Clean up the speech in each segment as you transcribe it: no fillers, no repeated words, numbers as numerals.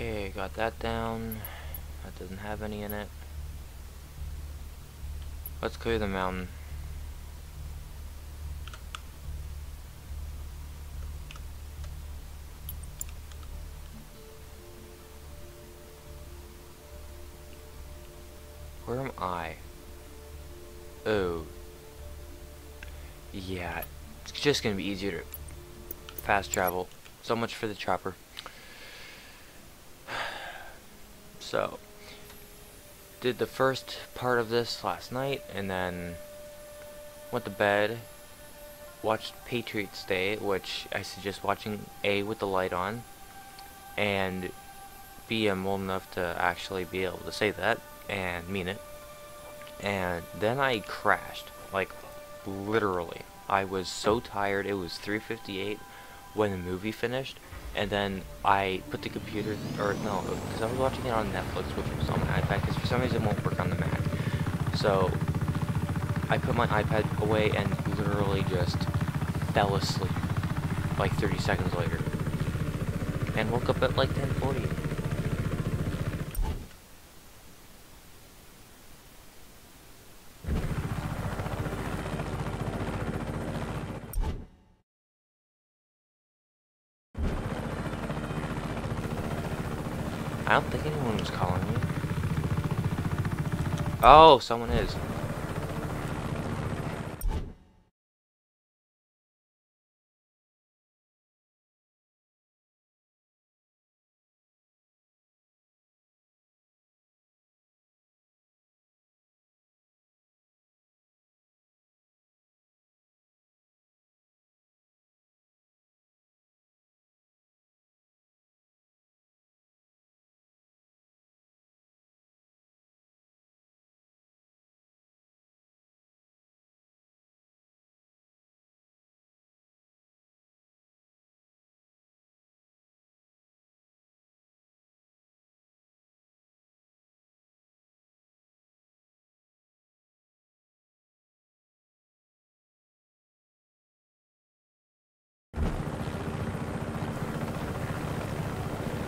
Okay, got that down. That doesn't have any in it. Let's clear the mountain. Where am I? Oh. Yeah, it's just gonna be easier to fast travel. So much for the chopper. So, did the first part of this last night, and then went to bed, watched Patriots Day, which I suggest watching A, with the light on, and B, I'm old enough to actually be able to say that, and mean it. And then I crashed, like, literally. I was so tired. It was 3:58 when the movie finished, and then I put the computer, or no, because I was watching it on Netflix, which was on my iPad, because for some reason it won't work on the Mac. So I put my iPad away and literally just fell asleep like 30 seconds later, and woke up at like 10:40. I don't think anyone was calling me. Oh, someone is.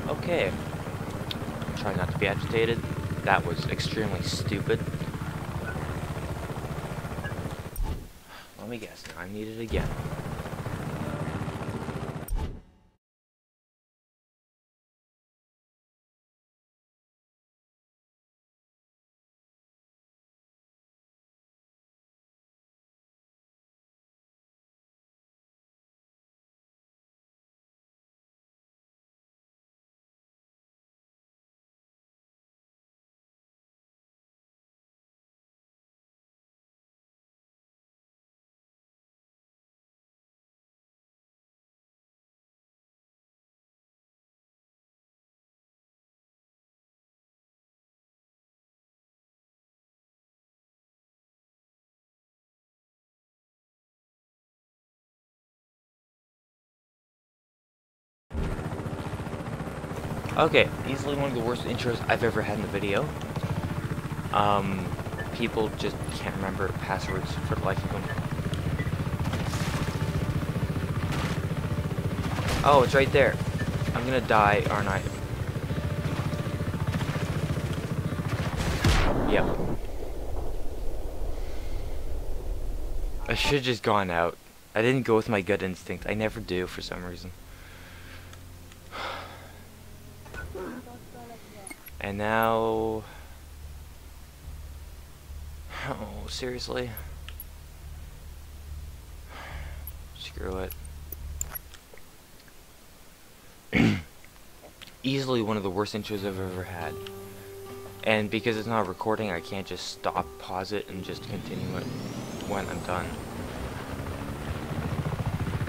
Okay. Try not to be agitated. That was extremely stupid. Let me guess now. I need it again. Okay, easily one of the worst intros I've ever had in the video. People just can't remember passwords for the life of them. Oh, it's right there. I'm gonna die, aren't I? Yep. I should have just gone out. I didn't go with my gut instinct. I never do for some reason. And now... Oh, seriously? Screw it. Easily one of the worst intros I've ever had. And because it's not recording, I can't just stop, pause it, and just continue it when I'm done.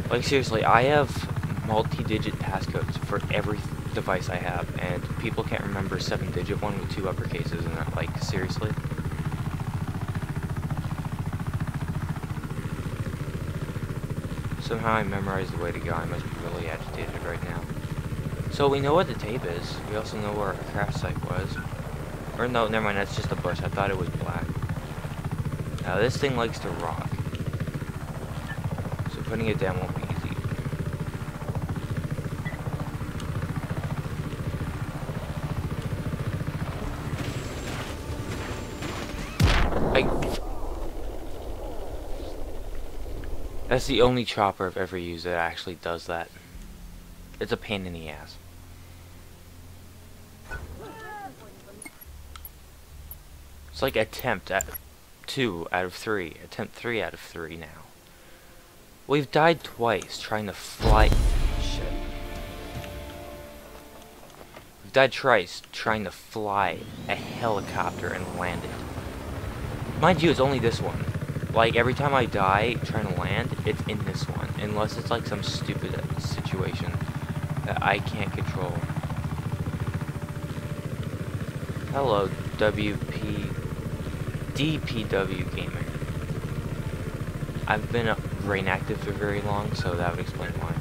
Like, seriously, I have multi-digit passcodes for every device I have, and people can't remember a 7-digit one with 2 uppercases in that. Like, seriously? Somehow I memorized the way to go. I must be really agitated right now. So we know what the tape is. We also know where our craft site was. Or no, never mind, that's just a bush. I thought it was black. Now this thing likes to rock. So putting it down won't be easy. That's the only chopper I've ever used that actually does that. It's a pain in the ass. It's like attempt at 2 out of 3. Attempt 3 out of 3 now. We've died twice trying to fly. Shit. We've died twice trying to fly a helicopter and land it. Mind you, it's only this one. Like, every time I die trying to land, it's in this one. Unless it's like some stupid situation that I can't control. Hello, DPW Gaming. I've been rain active for very long, so that would explain why.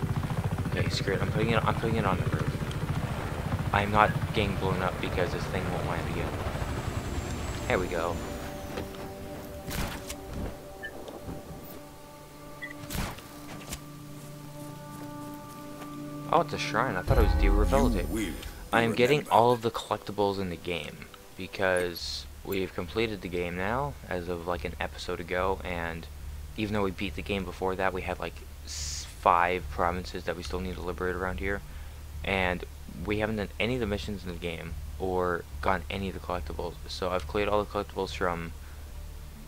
Okay, screw it. I'm putting it on the roof. I'm not getting blown up because this thing won't land again. There we go. Oh, it's a shrine. I thought it was de-rehabilitate. I am getting all of the collectibles in the game because we've completed the game now as of like an episode ago, and even though we beat the game before that, we had like 5 provinces that we still need to liberate around here, and we haven't done any of the missions in the game or gotten any of the collectibles. So I've cleared all the collectibles from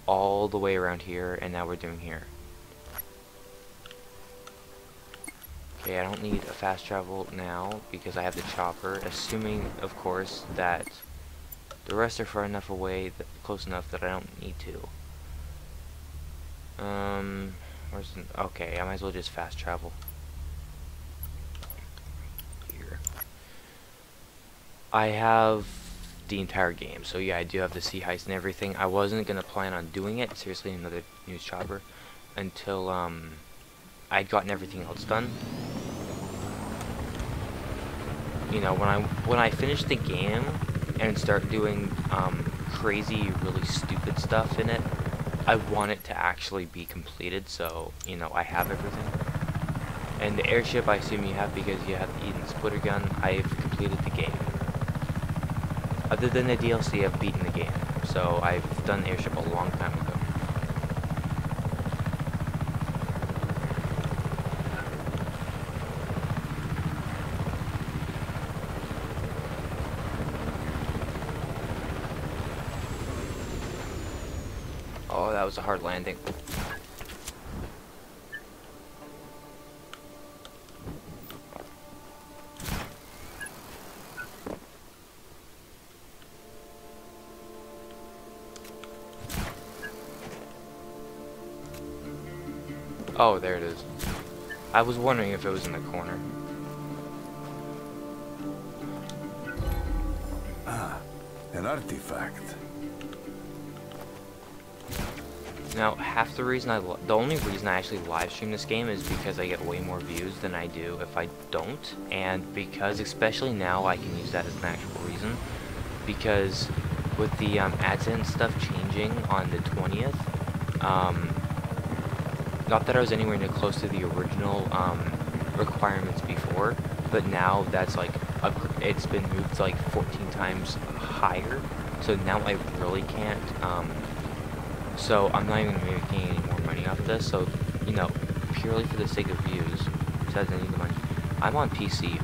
all the way around here, and now we're doing here. Okay, I don't need a fast travel now because I have the chopper, assuming, of course, that the rest are far enough away, close enough that I don't need to. Okay, I might as well just fast travel. Here. I have the entire game, so yeah, I do have the sea heist and everything. I wasn't gonna plan on doing it, seriously, another news chopper, until, I'd gotten everything else done. You know, when I finish the game and start doing crazy, really stupid stuff in it, I want it to actually be completed, so you know I have everything. And the airship, I assume you have because you have the Eden splitter gun. I've completed the game. Other than the DLC, I've beaten the game, so I've done the airship a long time ago. Oh, that was a hard landing. Oh, there it is. I was wondering if it was in the corner. Ah, an artifact. Now, half the reason the only reason I actually live stream this game is because I get way more views than I do if I don't, and because, especially now, I can use that as an actual reason, because with the AdSense stuff changing on the 20th, not that I was anywhere near close to the original requirements before, but now that's like, it's been moved like 14 times higher, so now I really can't, so I'm not even making any more money off of this, so, you know, purely for the sake of views, besides I need the money, I'm on PC.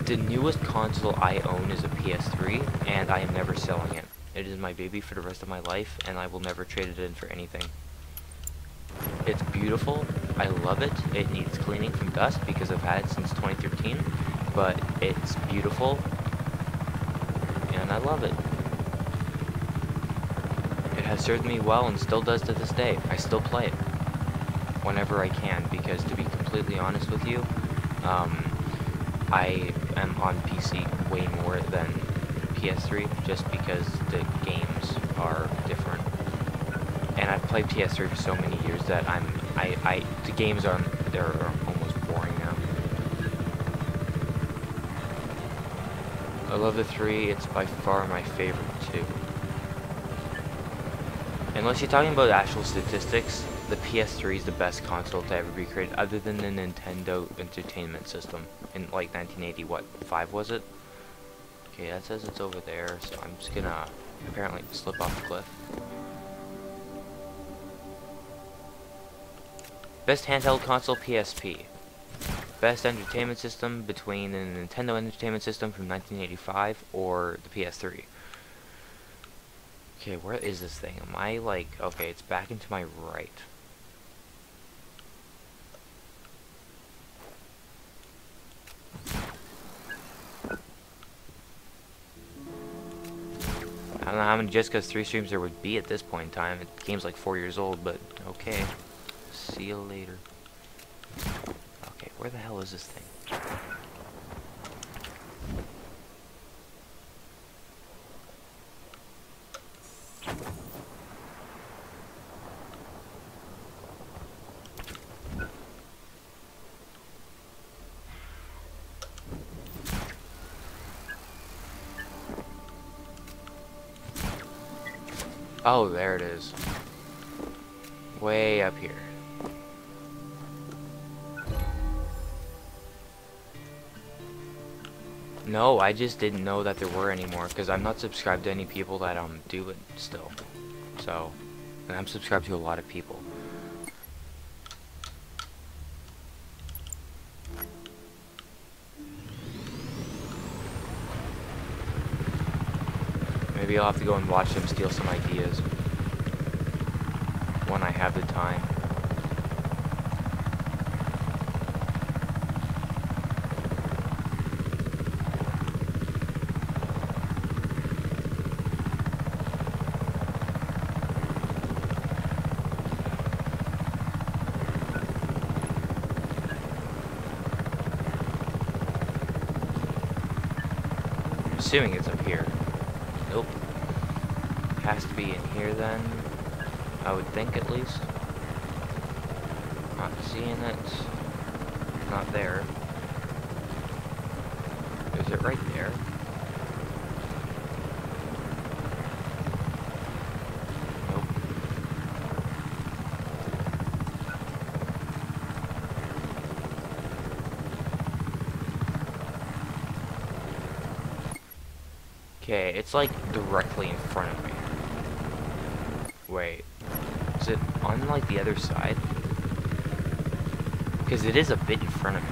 The newest console I own is a PS3, and I am never selling it. It is my baby for the rest of my life, and I will never trade it in for anything. It's beautiful, I love it, it needs cleaning from dust because I've had it since 2013, but it's beautiful, and I love it. It has served me well and still does to this day. I still play it whenever I can, because to be completely honest with you, I am on PC way more than PS3 just because the games are different. And I've played PS3 for so many years that the games they're almost boring now. I love the 3, it's by far my favorite too. Unless you're talking about actual statistics, the PS3 is the best console to ever be created, other than the Nintendo Entertainment System in like 1980. What, 5 was it? Okay, that says it's over there, so I'm just gonna apparently slip off the cliff. Best handheld console, PSP. Best entertainment system between the Nintendo Entertainment System from 1985 or the PS3. Okay, where is this thing? Am I like... Okay, it's back into my right. I don't know how many Just Cause 3 streams there would be at this point in time. The game's like 4 years old, but okay. See you later. Okay, where the hell is this thing? Oh, there it is. Way up here. No, I just didn't know that there were anymore because I'm not subscribed to any people that do it still. So, and I'm subscribed to a lot of people. Maybe I'll have to go and watch them steal some ideas when I have the time. I'm assuming it's up here. Nope. Has to be in here then. I would think at least. Not seeing it. Not there. Is it right there? Nope. Okay, it's like directly in front of me. Wait, is it on like the other side? Because it is a bit in front of me.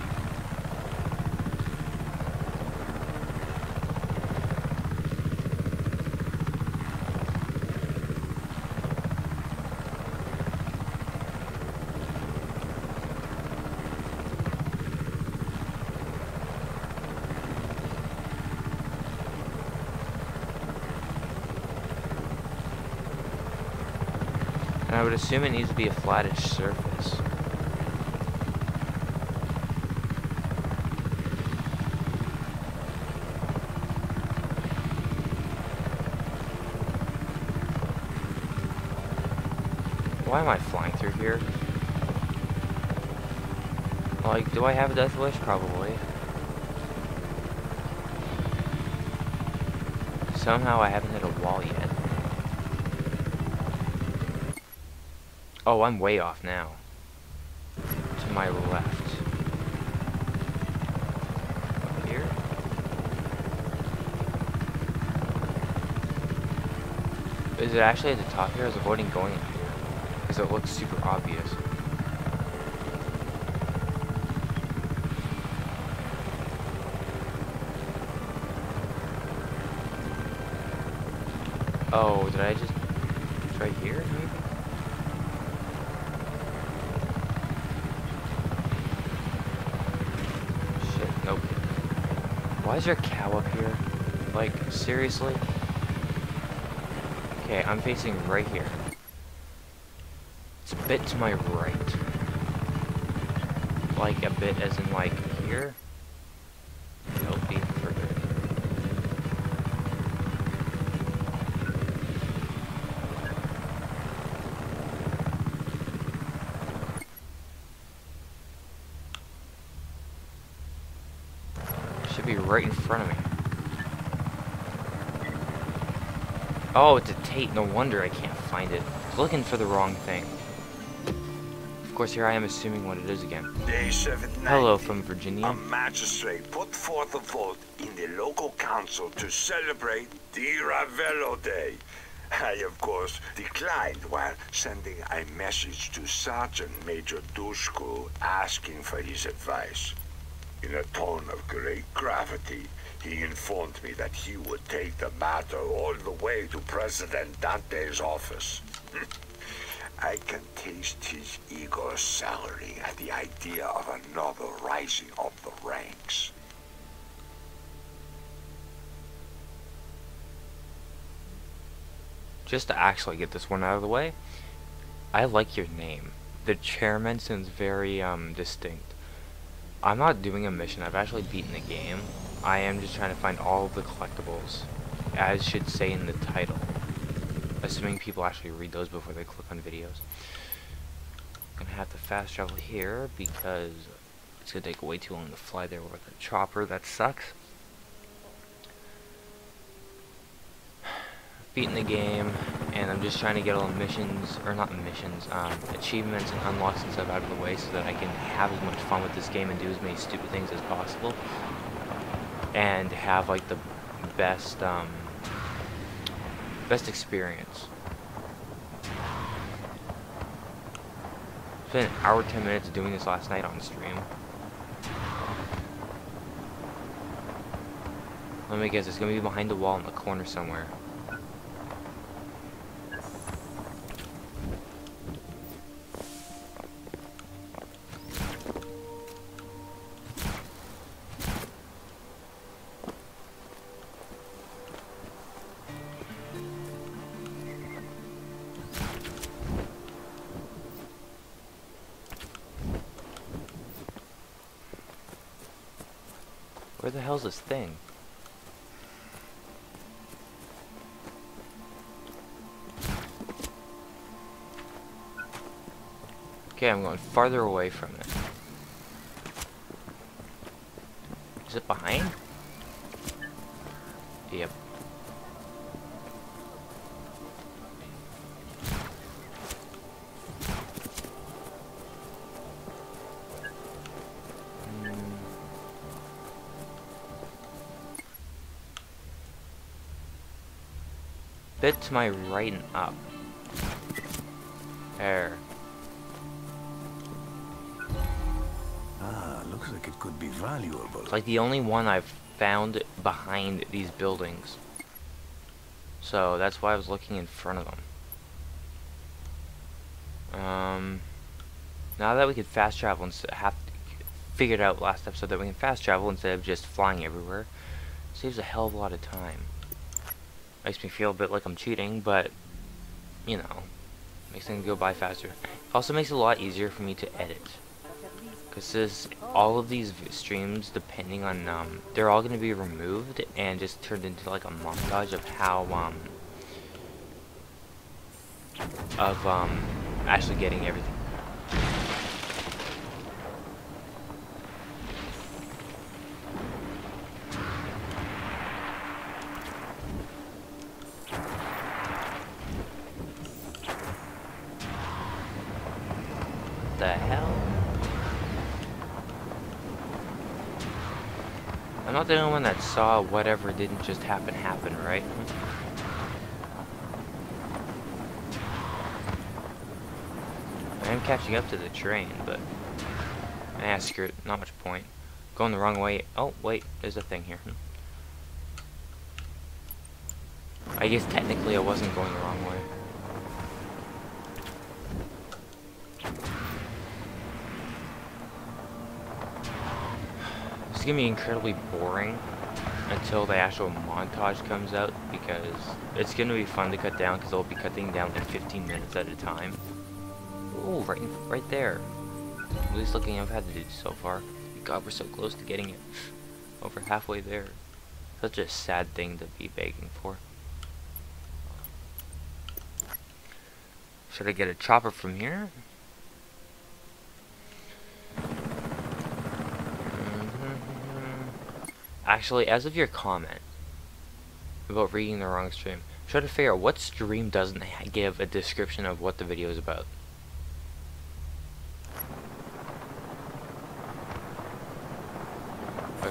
And I would assume it needs to be a flattish surface. Why am I flying through here? Like, do I have a death wish? Probably. Somehow I haven't hit a wall yet. Oh, I'm way off now. To my left. Up here? Is it actually at the top here? I was avoiding going up here. Because it looks super obvious. Oh, did I just... It's right here, maybe? Nope. Why is there a cow up here? Like, seriously? Okay, I'm facing right here. It's a bit to my right. Like, a bit as in, like, here? Nope, even further. Should be right in front of me. Oh, it's a Tate. No wonder I can't find it. I was looking for the wrong thing. Of course, here I am assuming what it is again. Day 790. Hello from A Virginia. magistrate put forth a vote in the local council to celebrate the Ravello Day. I, of course, declined while sending a message to Sergeant Major Dushku asking for his advice. In a tone of great gravity, he informed me that he would take the matter all the way to President Dante's office. I can taste his ego souring at the idea of another rising up the ranks. Just to actually get this one out of the way, I like your name. The chairman sounds very distinct. I'm not doing a mission. I've actually beaten the game. I am just trying to find all of the collectibles, as should say in the title. Assuming people actually read those before they click on videos. I'm gonna have to fast travel here because it's gonna take way too long to fly there with a chopper. That sucks. Beaten the game, and I'm just trying to get all the missions, or not missions, achievements and unlocks and stuff out of the way so that I can have as much fun with this game and do as many stupid things as possible, and have like the best experience. Spent an hour 10 minutes doing this last night on stream. Let me guess, it's gonna be behind the wall in the corner somewhere. Where the hell's this thing? Okay, I'm going farther away from it. Is it behind? Yep. Bit to my right and up. There. Ah, looks like it could be valuable. It's like the only one I've found behind these buildings. So that's why I was looking in front of them. Now that we could fast travel instead, figured out last episode that we can fast travel instead of just flying everywhere, saves a hell of a lot of time. Makes me feel a bit like I'm cheating, but you know, makes things go by faster. Also makes it a lot easier for me to edit, because all of these streams, depending on they're all going to be removed and just turned into like a montage of how actually getting everything. The hell? I'm not the only one that saw whatever didn't just happen, right? I am catching up to the train, but screw it, not much point. Going the wrong way. Oh, wait, there's a thing here. I guess technically I wasn't going the wrong way. It's gonna be incredibly boring until the actual montage comes out, because it's gonna be fun to cut down because I'll be cutting down in 15 minutes at a time. Oh, right there. At least looking I've had to do so far. God, we're so close to getting it. Over halfway there. Such a sad thing to be begging for. Should I get a chopper from here? Actually, as of your comment about reading the wrong stream, try to figure out what stream doesn't give a description of what the video is about.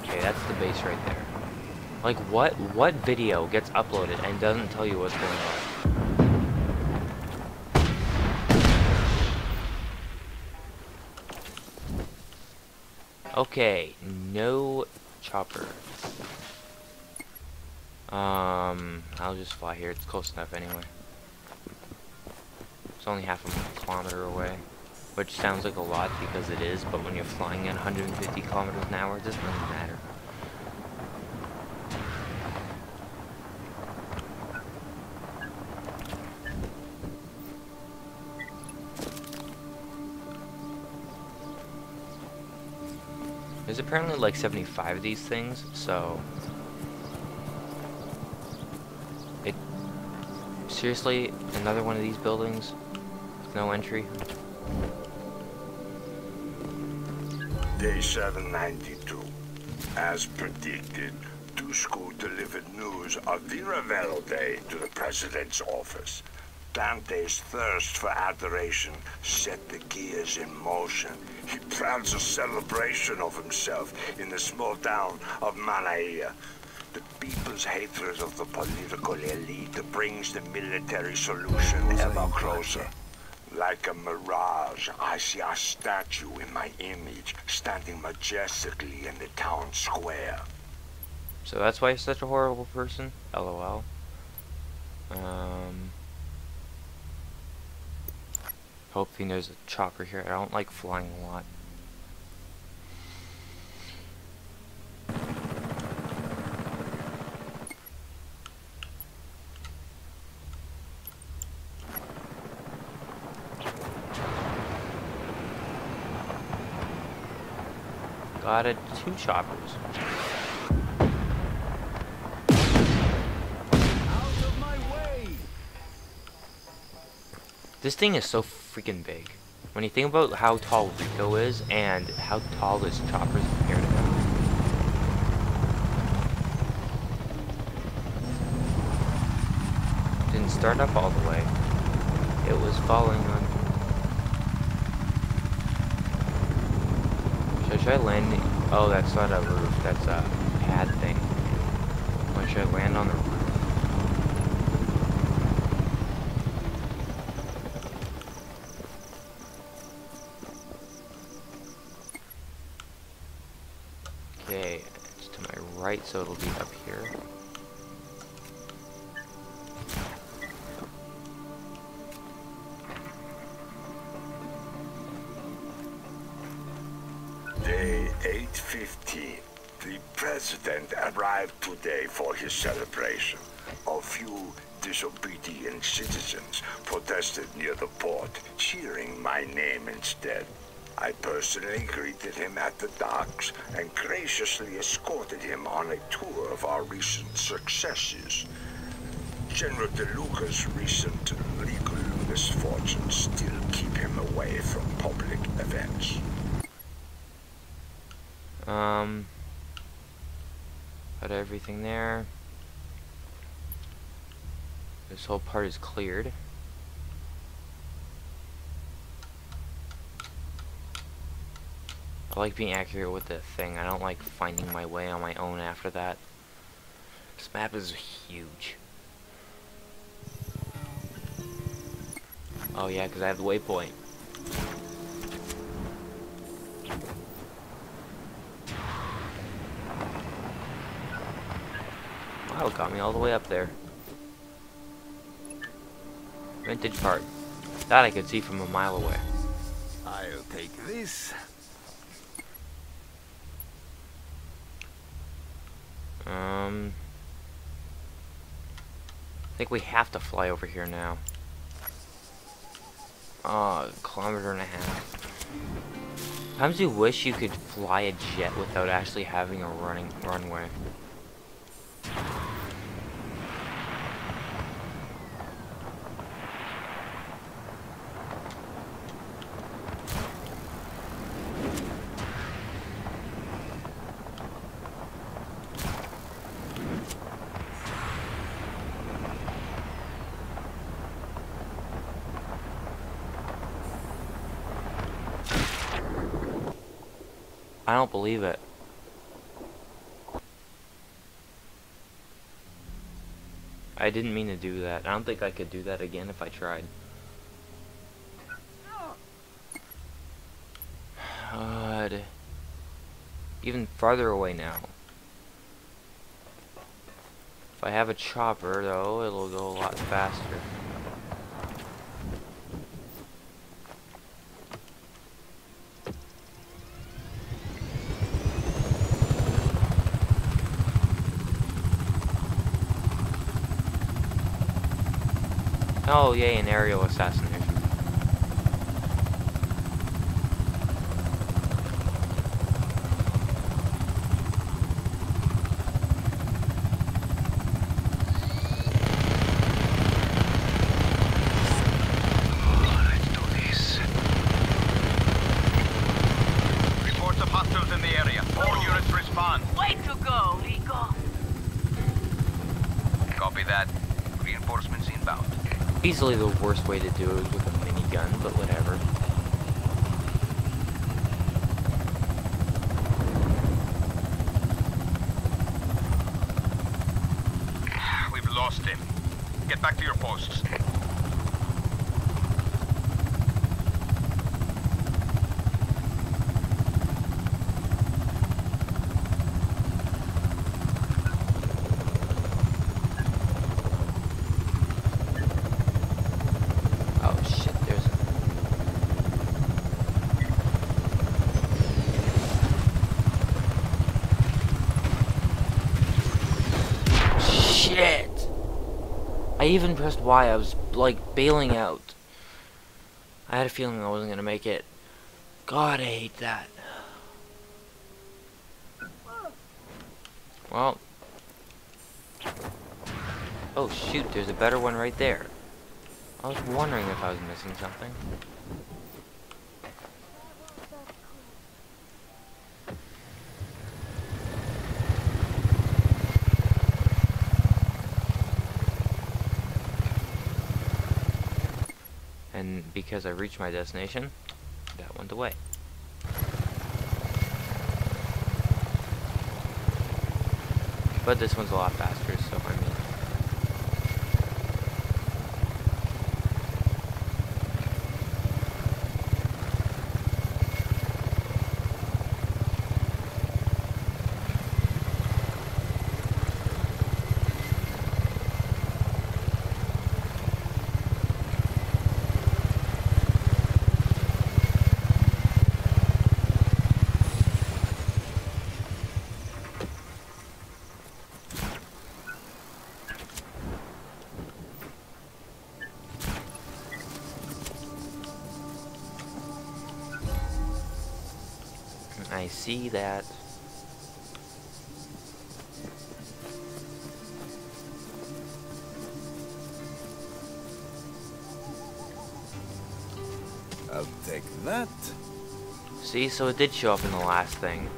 Okay, that's the base right there. Like, what video gets uploaded and doesn't tell you what's going on? Okay, no chopper. I'll just fly here. It's close enough anyway. It's only half a kilometer away, which sounds like a lot because it is, but when you're flying at 150 kilometers an hour, it doesn't really matter. There's apparently like 75 of these things, so it seriously another one of these buildings with no entry. Day 792. As predicted, Dusko delivered news of Viravello Day to the President's office. Dante's thirst for adoration set the gears in motion. He plans a celebration of himself in the small town of Manaia. The people's hatred of the political elite brings the military solution ever closer. Like a mirage, I see a statue in my image, standing majestically in the town square. So that's why you're such a horrible person? LOL. Hoping there's a chopper here. I don't like flying a lot. Got it. 2 choppers. Out of my way! This thing is so freaking big. When you think about how tall Rico is and how tall this chopper is compared to him. Didn't start up all the way. It was falling on. Should I land? Oh, that's not a roof. That's a pad thing. Or should I land on the roof? Okay, it's to my right, so it'll be up here. Day 8:15. The President arrived today for his celebration. A few disobedient citizens protested near the port, cheering my name instead. I personally greeted him at the docks and graciously escorted him on a tour of our recent successes. General DeLuca's recent legal misfortunes still keep him away from public events. Got everything there. This whole part is cleared. I like being accurate with the thing. I don't like finding my way on my own after that. This map is huge. Oh yeah, because I have the waypoint. Wow, it got me all the way up there. Vintage part. That I could see from a mile away. I'll take this. I think we have to fly over here now. Oh, a kilometer and a half. Sometimes you wish you could fly a jet without actually having a runway. I don't believe it. I didn't mean to do that. I don't think I could do that again if I tried. God. Even farther away now. If I have a chopper, though, it'll go a lot faster. Oh, yay, an aerial assassination. Let's do this. Reports of hostiles in the area. All units respond. Way to go, Rico. Copy that. Reinforcements inbound. Easily the worst way to do it is with a minigun, but whatever. We've lost him. Get back to your posts. Oh shit, there's a... Shit! I even pressed Y, I was like bailing out. I had a feeling I wasn't gonna make it. God, I hate that. Well. Oh shoot, there's a better one right there. I was wondering if I was missing something. And because I reached my destination, that went away. But this one's a lot faster, so I mean... I see that. I'll take that. See, so it did show up in the last thing.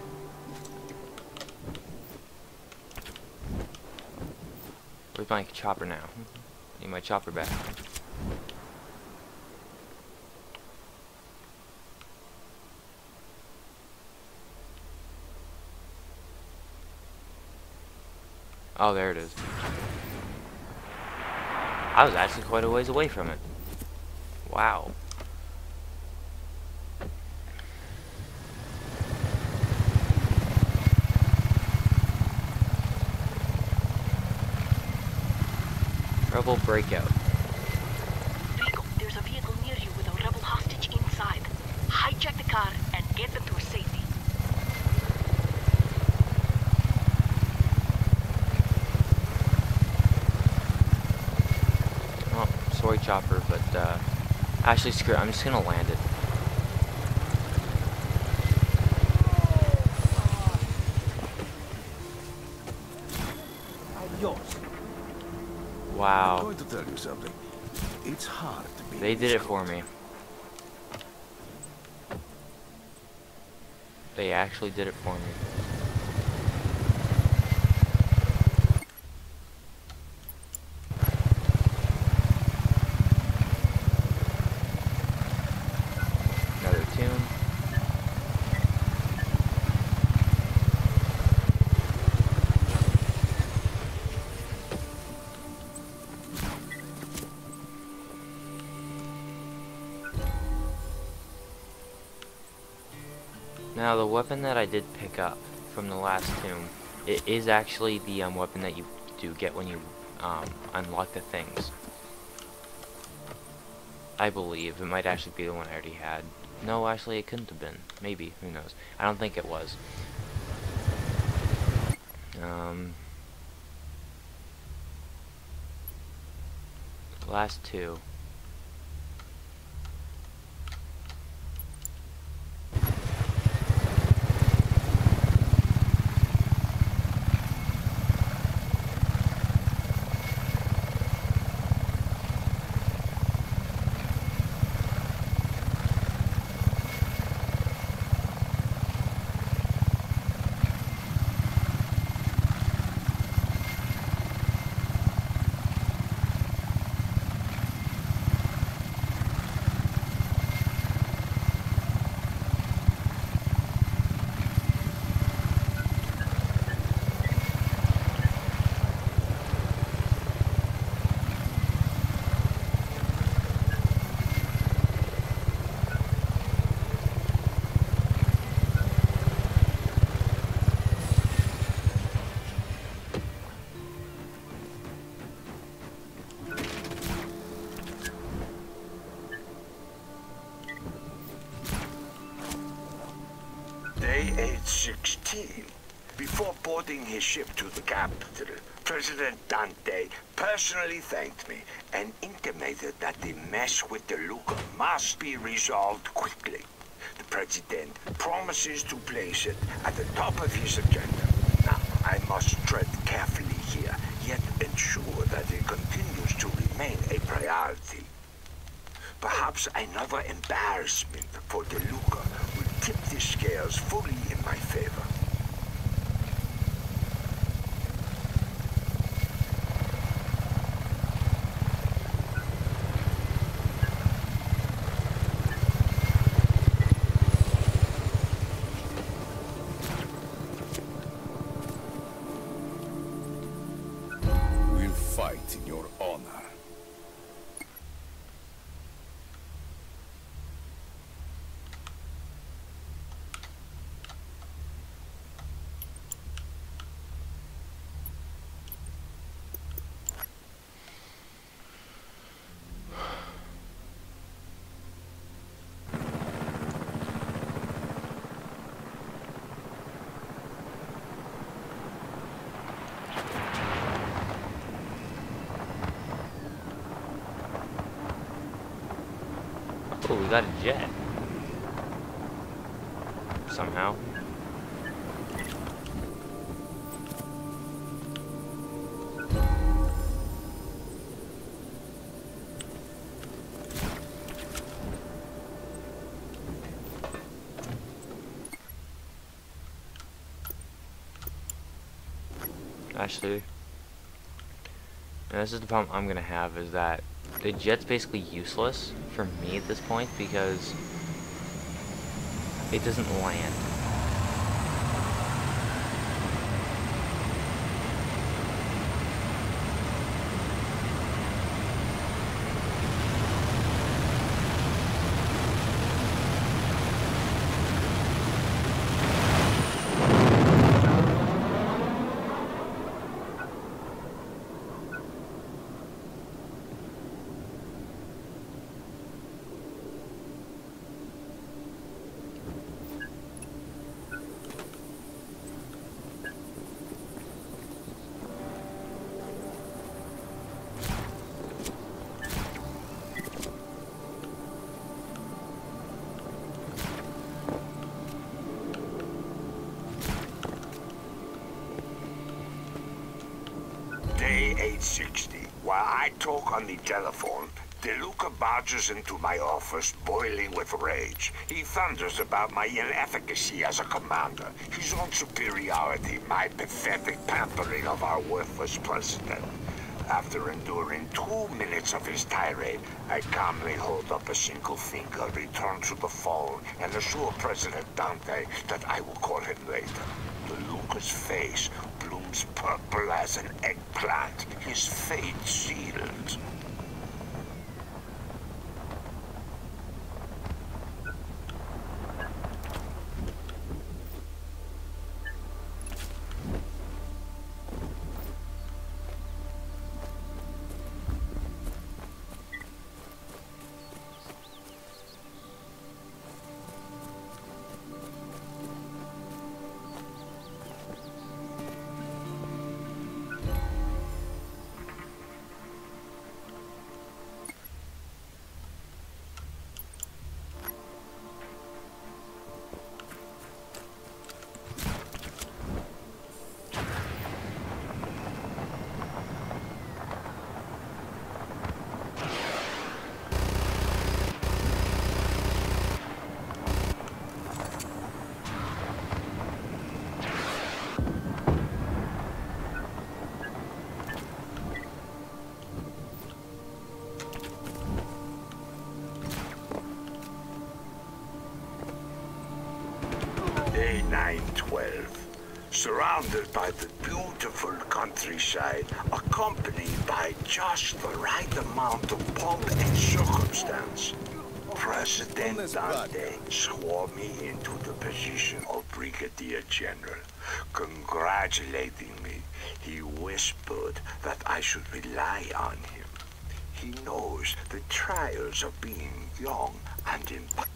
Where's my chopper now? Need my chopper back. Oh, there it is. I was actually quite a ways away from it. Wow. Rebel breakout. Rico, there's a vehicle near you with a rebel hostage inside. Hijack the car and get them to safety. Oh, sorry chopper, but actually screw it, I'm just gonna land it. Wow. I'm going to tell you something. It's hard to be. They did it for me. They actually did it for me. Another tune. Now the weapon that I did pick up from the last tomb, it is actually the weapon that you do get when you unlock the things. I believe it might actually be the one I already had. No, actually it couldn't have been. Maybe, who knows. I don't think it was. Last two. Day 816. Before boarding his ship to the capital, President Dante personally thanked me and intimated that the mess with the Luca must be resolved quickly. The President promises to place it at the top of his agenda. Now, I must tread carefully here, yet ensure that it continues to remain a priority. Perhaps another embarrassment for De Luca will tip the scales fully in my favor. We'll fight in your honor. Oh, we got a jet. Somehow. Actually, and this is the problem I'm gonna have, is that the jet's basically useless for me at this point because it doesn't land. Day 860. While I talk on the telephone, De Luca barges into my office, boiling with rage. He thunders about my inefficacy as a commander, his own superiority, my pathetic pampering of our worthless president. After enduring 2 minutes of his tirade, I calmly hold up a single finger, return to the phone, and assure President Dante that I will call him later. De Luca's face blooms purple as an eggplant, his fate sealed. Day 912. Surrounded by the beautiful countryside, accompanied by just the right amount of pomp and circumstance, President Dante swore me into the position of Brigadier General. Congratulating me, he whispered that I should rely on him. He knows the trials of being young and impotent.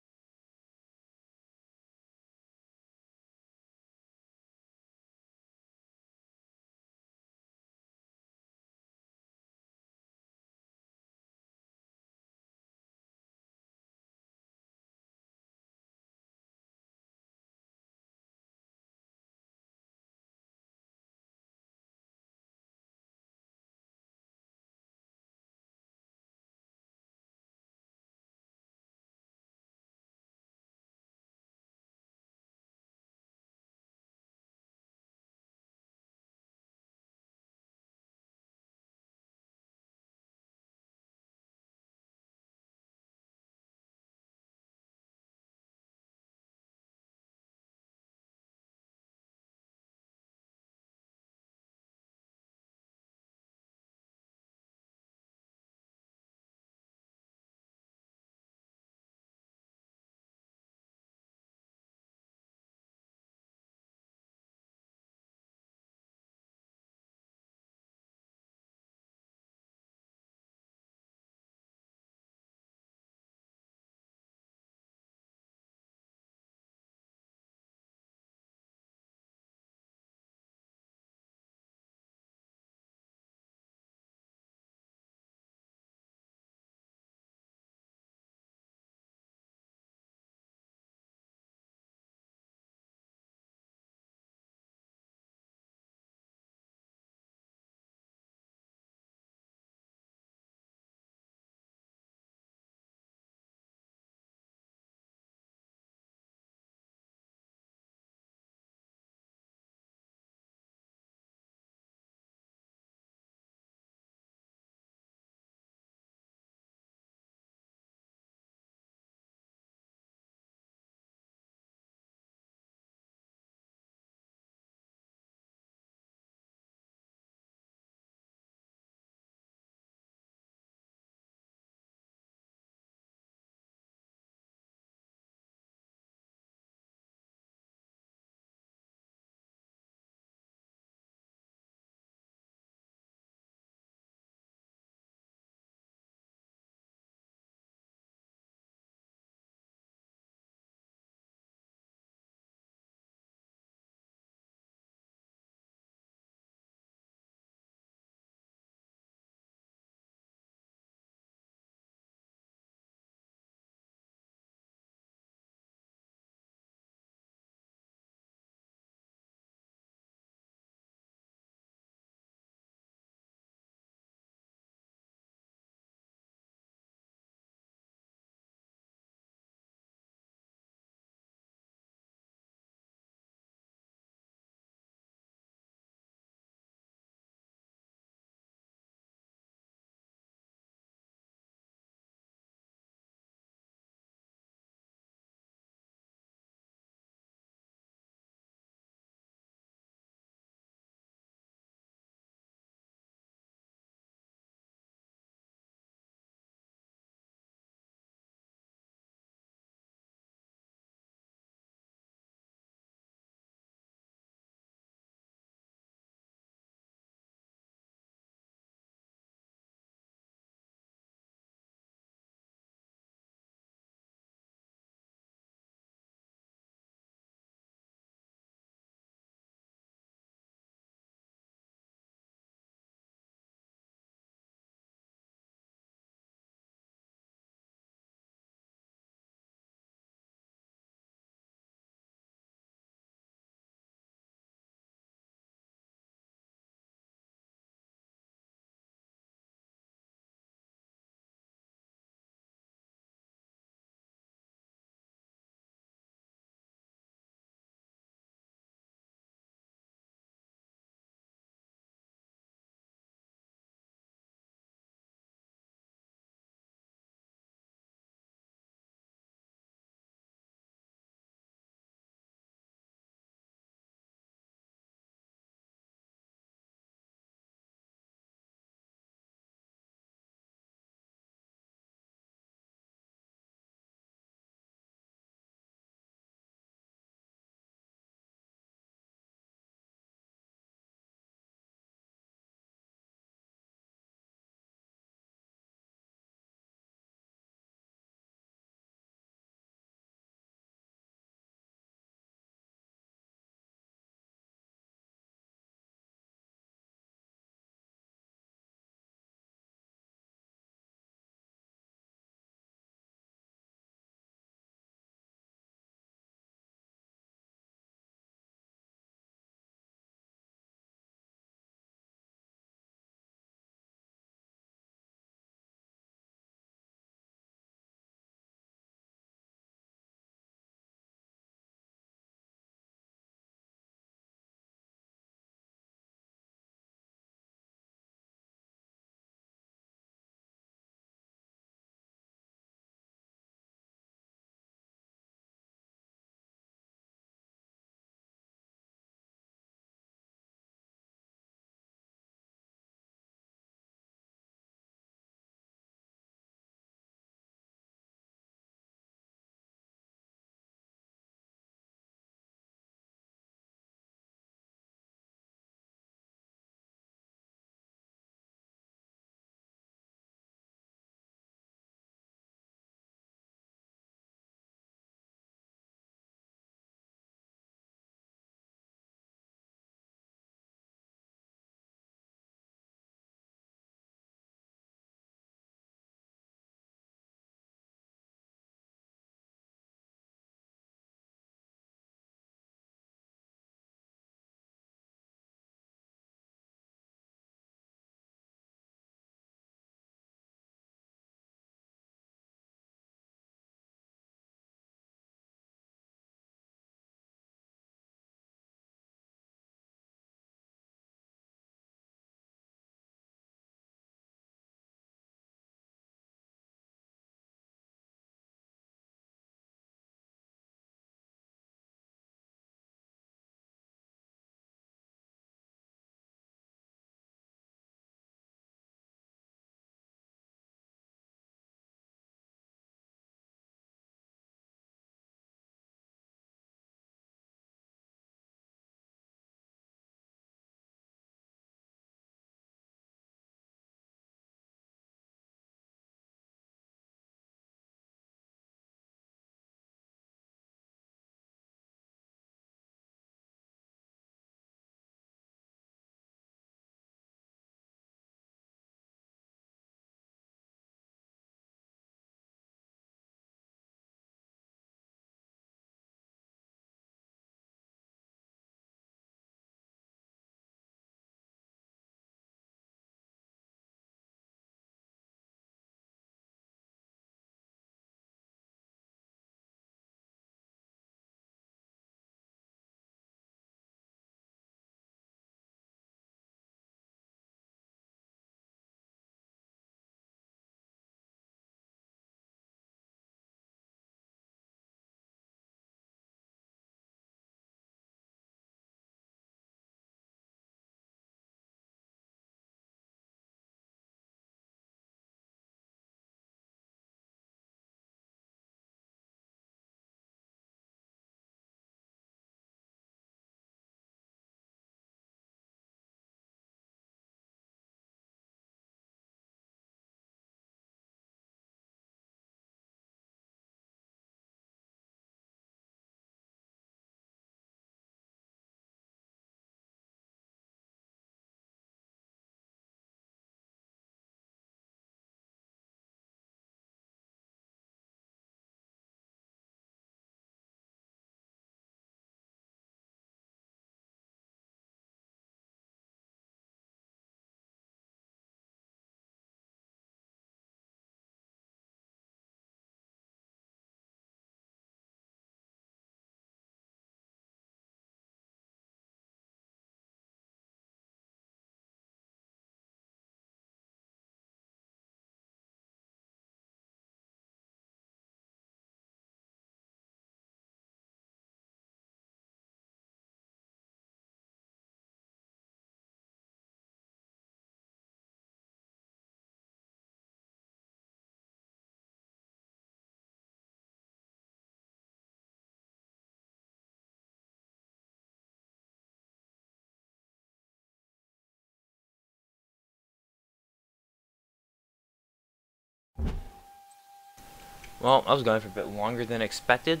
Well, I was going for a bit longer than expected.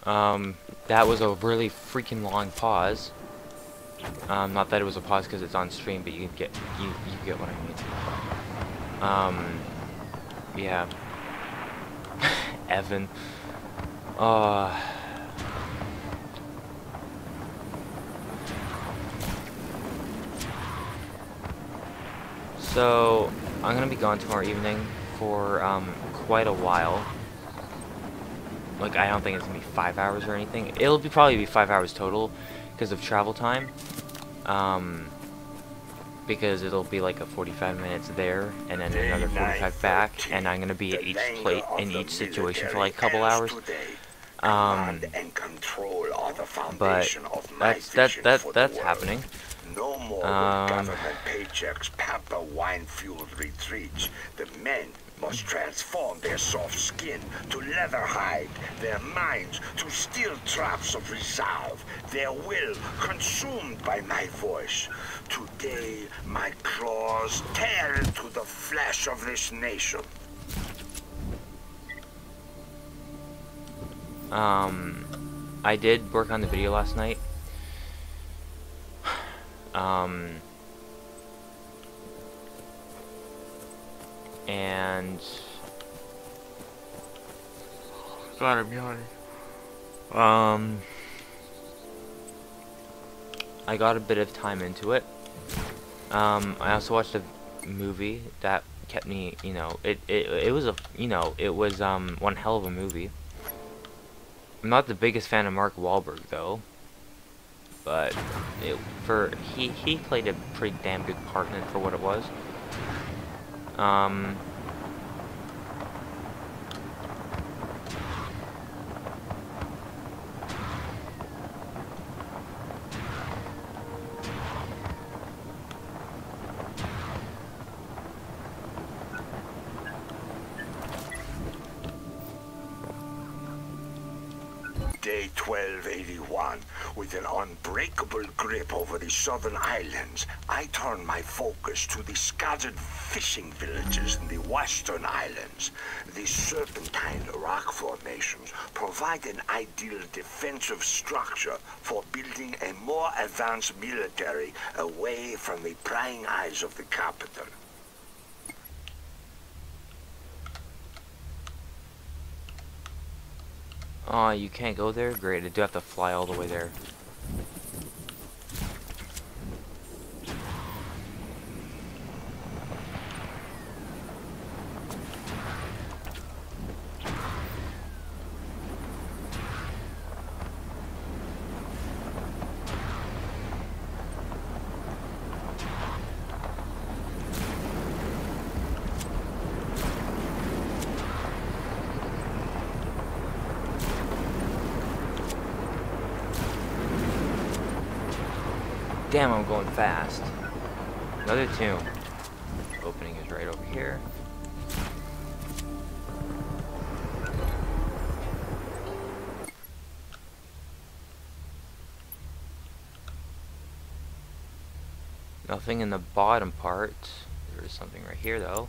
That was a really freaking long pause. Not that it was a pause because it's on stream, but you get what I mean. Yeah. Evan. So I'm gonna be gone tomorrow evening for quite a while. Like, I don't think it's gonna be 5 hours or anything. It'll probably be 5 hours total because of travel time. Because it'll be like a 45 minutes there and then another 45 back, and I'm gonna be at each plate in each situation for like a couple hours. But that's happening. No more will government paychecks pamper wine-fueled retreats. The men must transform their soft skin to leather hide, their minds to steel traps of resolve, their will consumed by my voice. Today, my claws tear into the flesh of this nation. I did work on the video last night. And God, I'm yawning. I got a bit of time into it. I also watched a movie that kept me, you know, it was a, you know, it was one hell of a movie. I'm not the biggest fan of Mark Wahlberg though, but he played a pretty damn good part in it for what it was. Day 1281, with an unbreakable grip over the southern islands, I turn my focus to the scattered fishing villages in the western islands. The serpentine rock formations provide an ideal defensive structure for building a more advanced military away from the prying eyes of the capital. Oh, you can't go there? Great, I do have to fly all the way there. Damn, I'm going fast. Another tomb. Opening is right over here. Nothing in the bottom part. There is something right here though.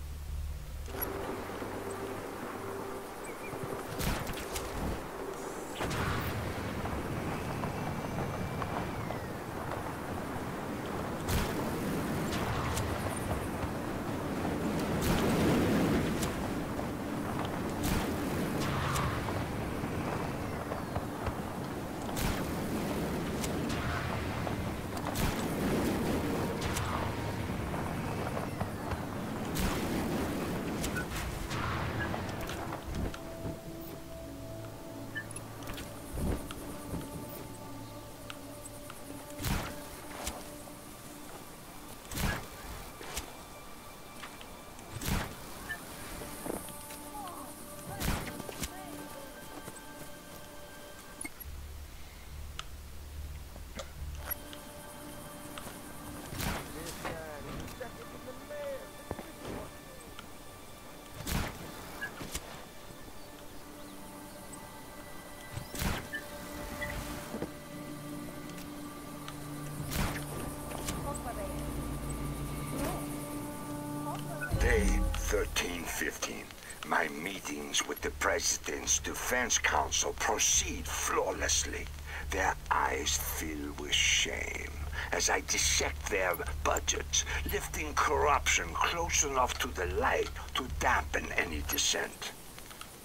Day 1315. My meetings with the President's Defense Council proceed flawlessly. Their eyes fill with shame as I dissect their budgets, lifting corruption close enough to the light to dampen any dissent.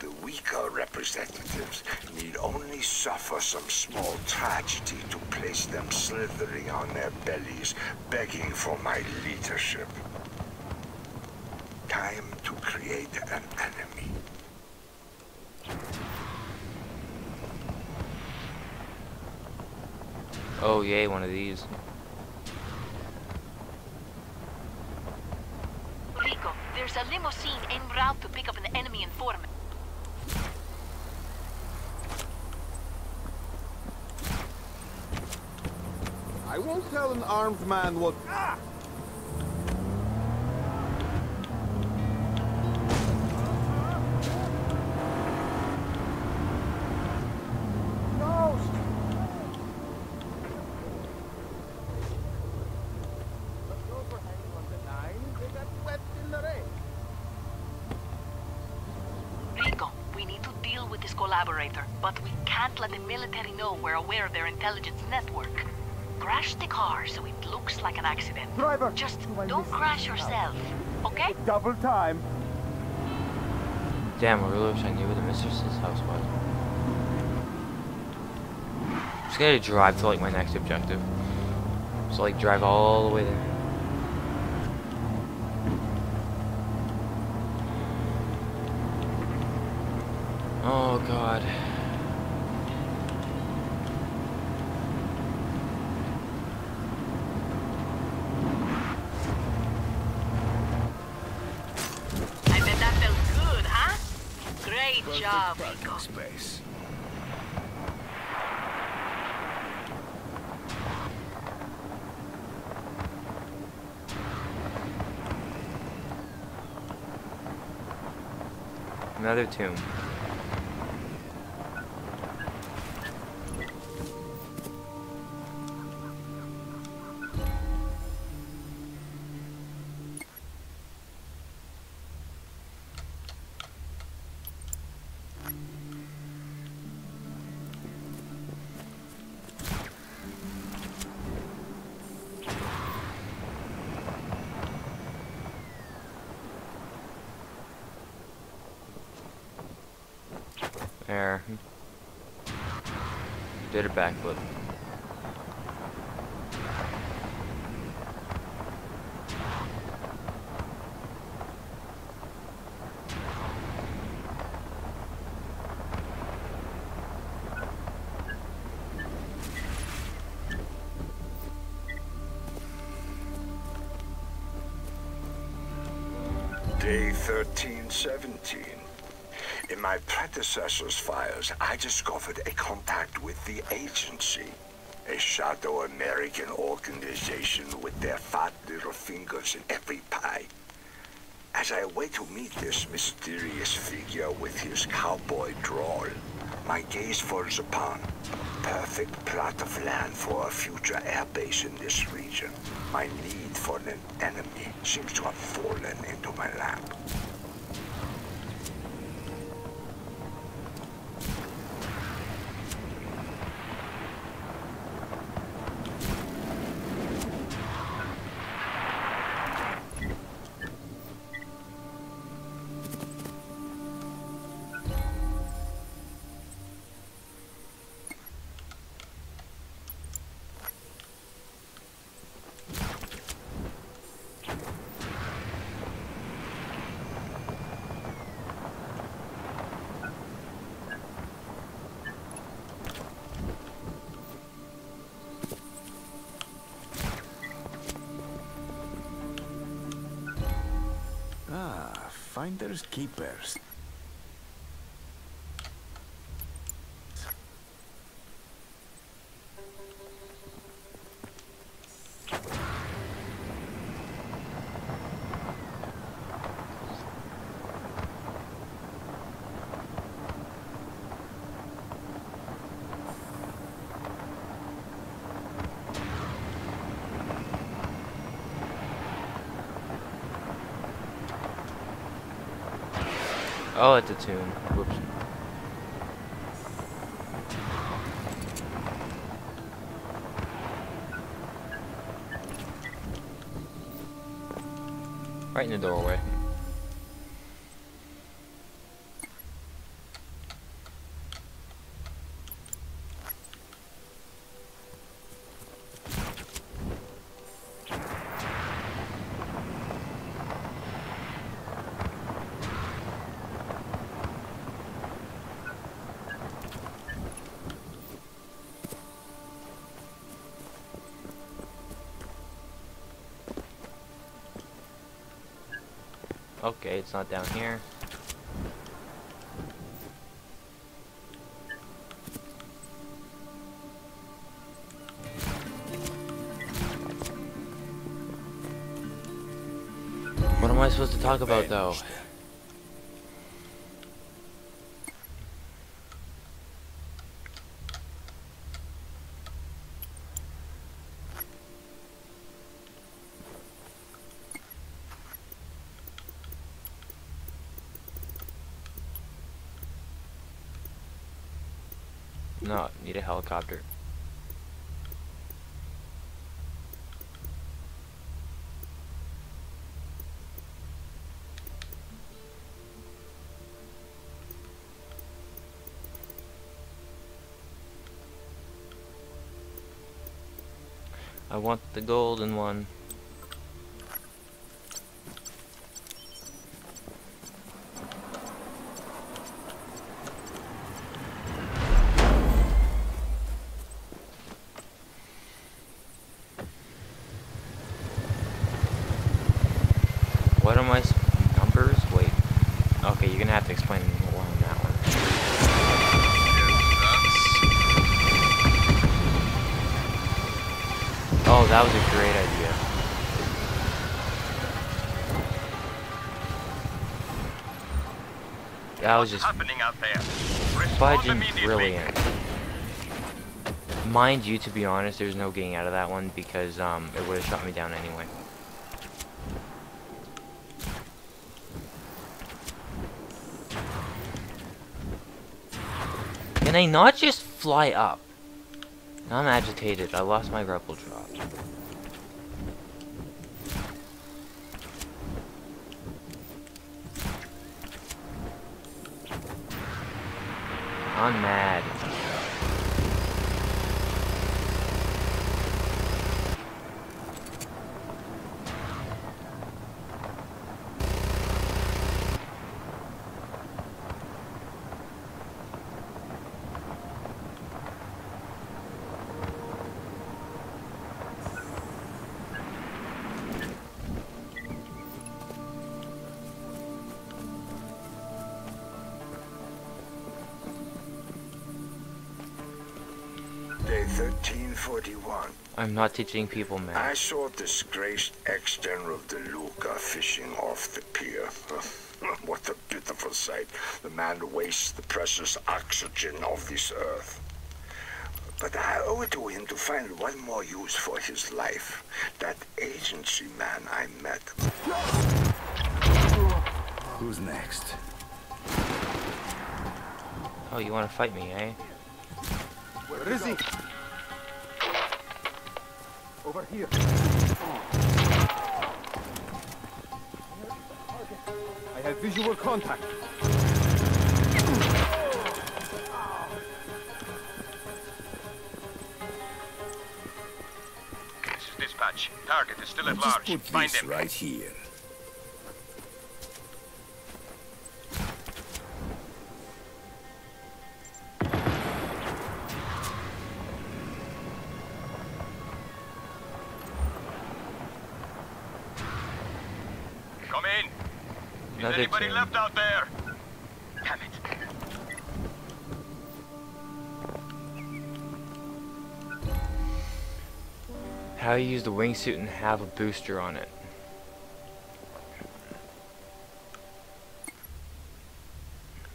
The weaker representatives need only suffer some small tragedy to place them slithering on their bellies, begging for my leadership. Time to create an enemy. Oh yay, one of these. Rico, there's a limousine en route to pick up an enemy informant. I won't tell an armed man what... Ah! Rico, we need to deal with this collaborator, but we can't let the military know we're aware of their intelligence network. Crash the car so it looks like an accident. Driver! Just don't crash yourself, okay? Double time! Damn, I really wish I knew where the mistress's house was. I'm just gonna drive to like my next objective. So like drive all the way there. Oh god. I bet that felt good, huh? Great job, Rico. Space. Another tomb. There. Did a backflip. Day 1317. In my predecessor's files, I discovered a contact with the agency. A shadow American organization with their fat little fingers in every pie. As I wait to meet this mysterious figure with his cowboy drawl, my gaze falls upon a perfect plot of land for a future airbase in this region. My need for an enemy seems to have fallen into my lap. Finders keepers. Oh, it's a tune. Whoops. Right in the doorway. Okay, it's not down here. What am I supposed to talk about, though? No, need a helicopter. I want the golden one. What am I? Numbers? Wait. Okay, you're gonna have to explain more on that one. Oh, that was a great idea. That was just happening out there? Respond fudging immediately. brilliant. Mind you, to be honest, there's no getting out of that one because it would have shot me down anyway. Can I not just fly up? Now I'm agitated. I lost my grapple drop. I'm mad. Day 1341. I'm not teaching people I math. saw disgraced ex-general De Luca fishing off the pier. What a pitiful sight. The man wastes the precious oxygen of this earth. But I owe it to him to find one more use for his life. That agency man I met. Who's next? Oh, you want to fight me, eh? Where is he? Over here. I have visual contact. This is dispatch. Target is still at Just large. put Find this him. right here. Come in. Is Another anybody tune. left out there? Damn it. How you use the wingsuit and have a booster on it.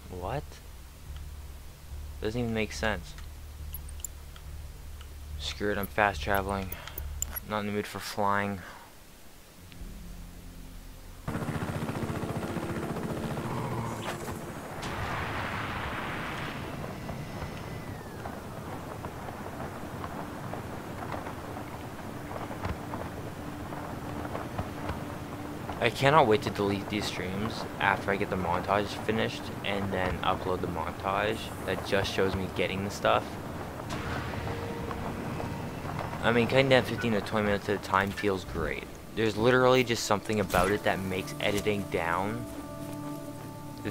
What? Doesn't even make sense. Screw it, I'm fast traveling. Not in the mood for flying. I cannot wait to delete these streams after I get the montage finished and then upload the montage that just shows me getting the stuff. I mean, cutting down 15 to 20 minutes at a time feels great. There's literally just something about it that makes editing down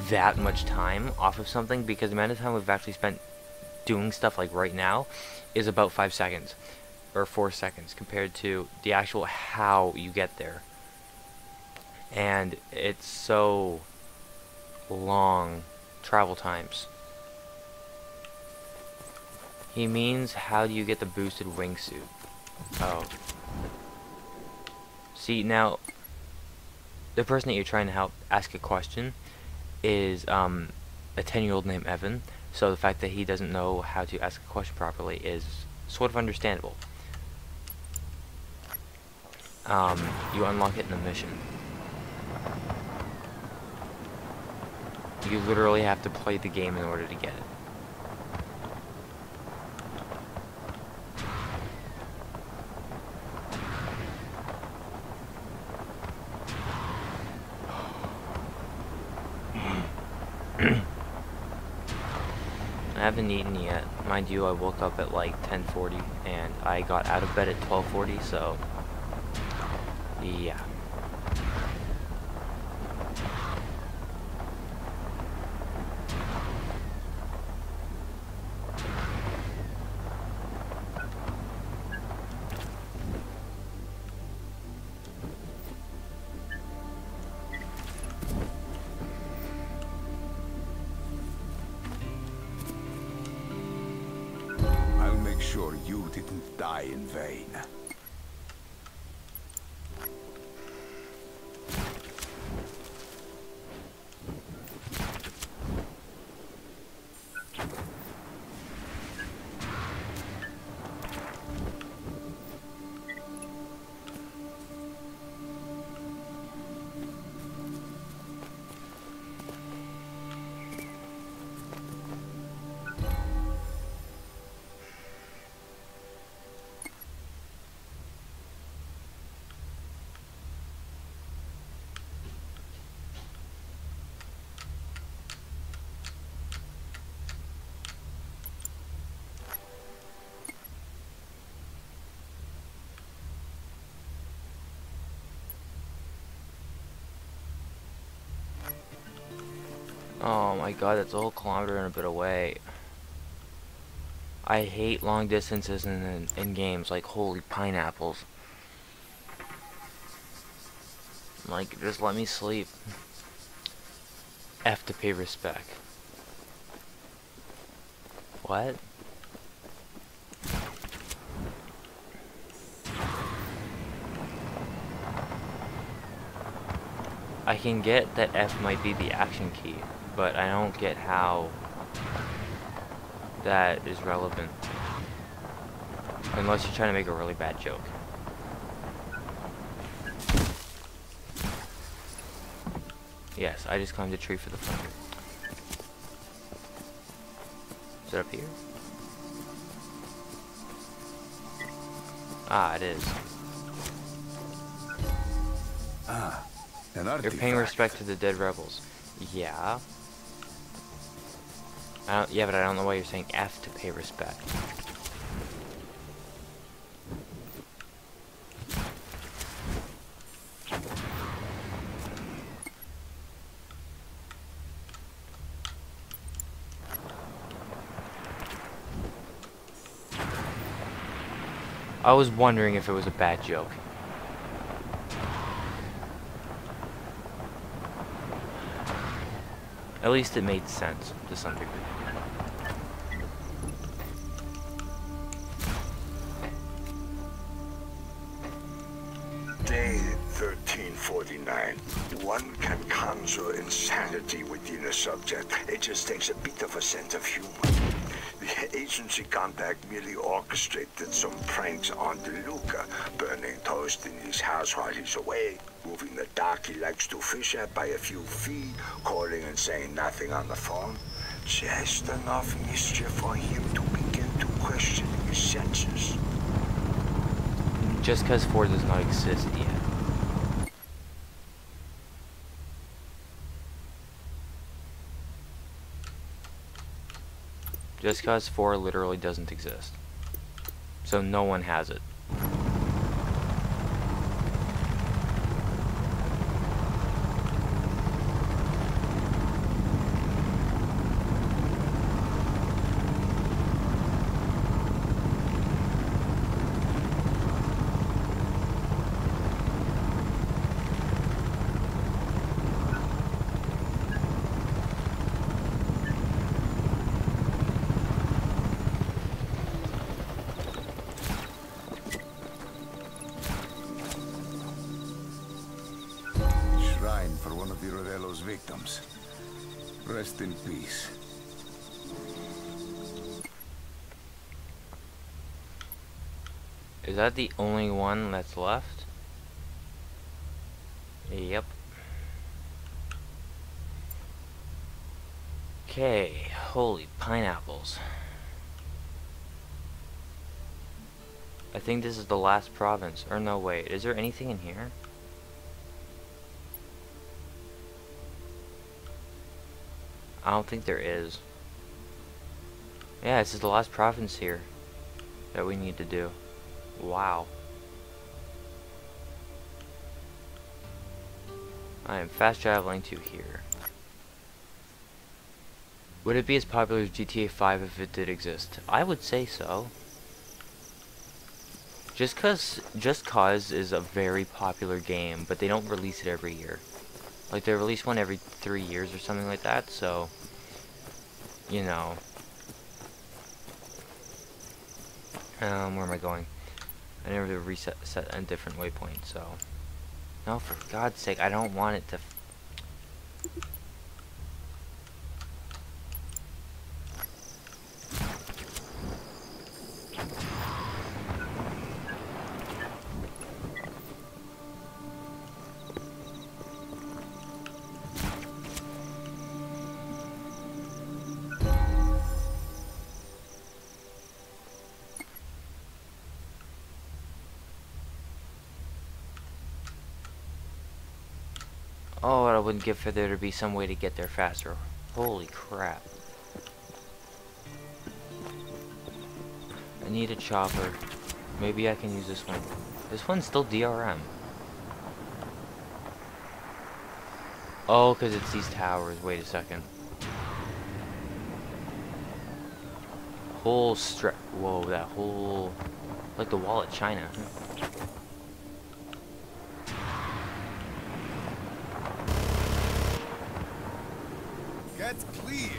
that much time off of something, because the amount of time we've actually spent doing stuff like right now is about 5 seconds or 4 seconds compared to the actual how you get there. And it's so long travel times. He means, how do you get the boosted wingsuit? Oh. See, now, the person that you're trying to help ask a question is a 10-year-old named Evan. So the fact that he doesn't know how to ask a question properly is sort of understandable. You unlock it in the mission. You literally have to play the game in order to get it. I haven't eaten yet. Mind you, I woke up at like 10:40 and I got out of bed at 12:40, so yeah. I'll make sure you didn't die in vain. Oh my god, that's a whole kilometer and a bit away. I hate long distances in games, like holy pineapples. Like, just let me sleep. F to pay respect. What? I can get that F might be the action key, but I don't get how that is relevant. Unless you're trying to make a really bad joke. Yes, I just climbed a tree for the fun. Is it up here? Ah, it is. Ah, an You're artifact. paying respect to the dead rebels. Yeah. Yeah, but I don't know why you're saying F to pay respect. I was wondering if it was a bad joke. At least it made sense to some degree. Day 1349. One can conjure insanity within a subject. It just takes a bit of a sense of humor. The agency contact merely orchestrated some pranks on DeLuca, burning toast in his house while he's away, moving the dock he likes to fish at by a few feet, calling and saying nothing on the phone. Just enough mischief for him to begin to question his senses. Just because 4 does not exist yet. Just Cause 4 literally doesn't exist. So no one has it. Shrine for one of the Rodello's victims. Rest in peace. Is that the only one that's left? Yep. Okay, holy pineapples. I think this is the last province. Or no, wait, is there anything in here? I don't think there is. Yeah, this is the last province here that we need to do. Wow. I am fast traveling to here. Would it be as popular as GTA 5 if it did exist? I would say so. Just Cause is a very popular game, but they don't release it every year. Like, they release one every 3 years or something like that, so, you know. Where am I going? I never set a different waypoint, so. No, for God's sake, I don't want it to. Oh, I wouldn't give for there to be some way to get there faster. Holy crap. I need a chopper. Maybe I can use this one. This one's still DRM. Oh, because it's these towers. Wait a second. Whole whoa, that whole. Like the wall at China. Get clear.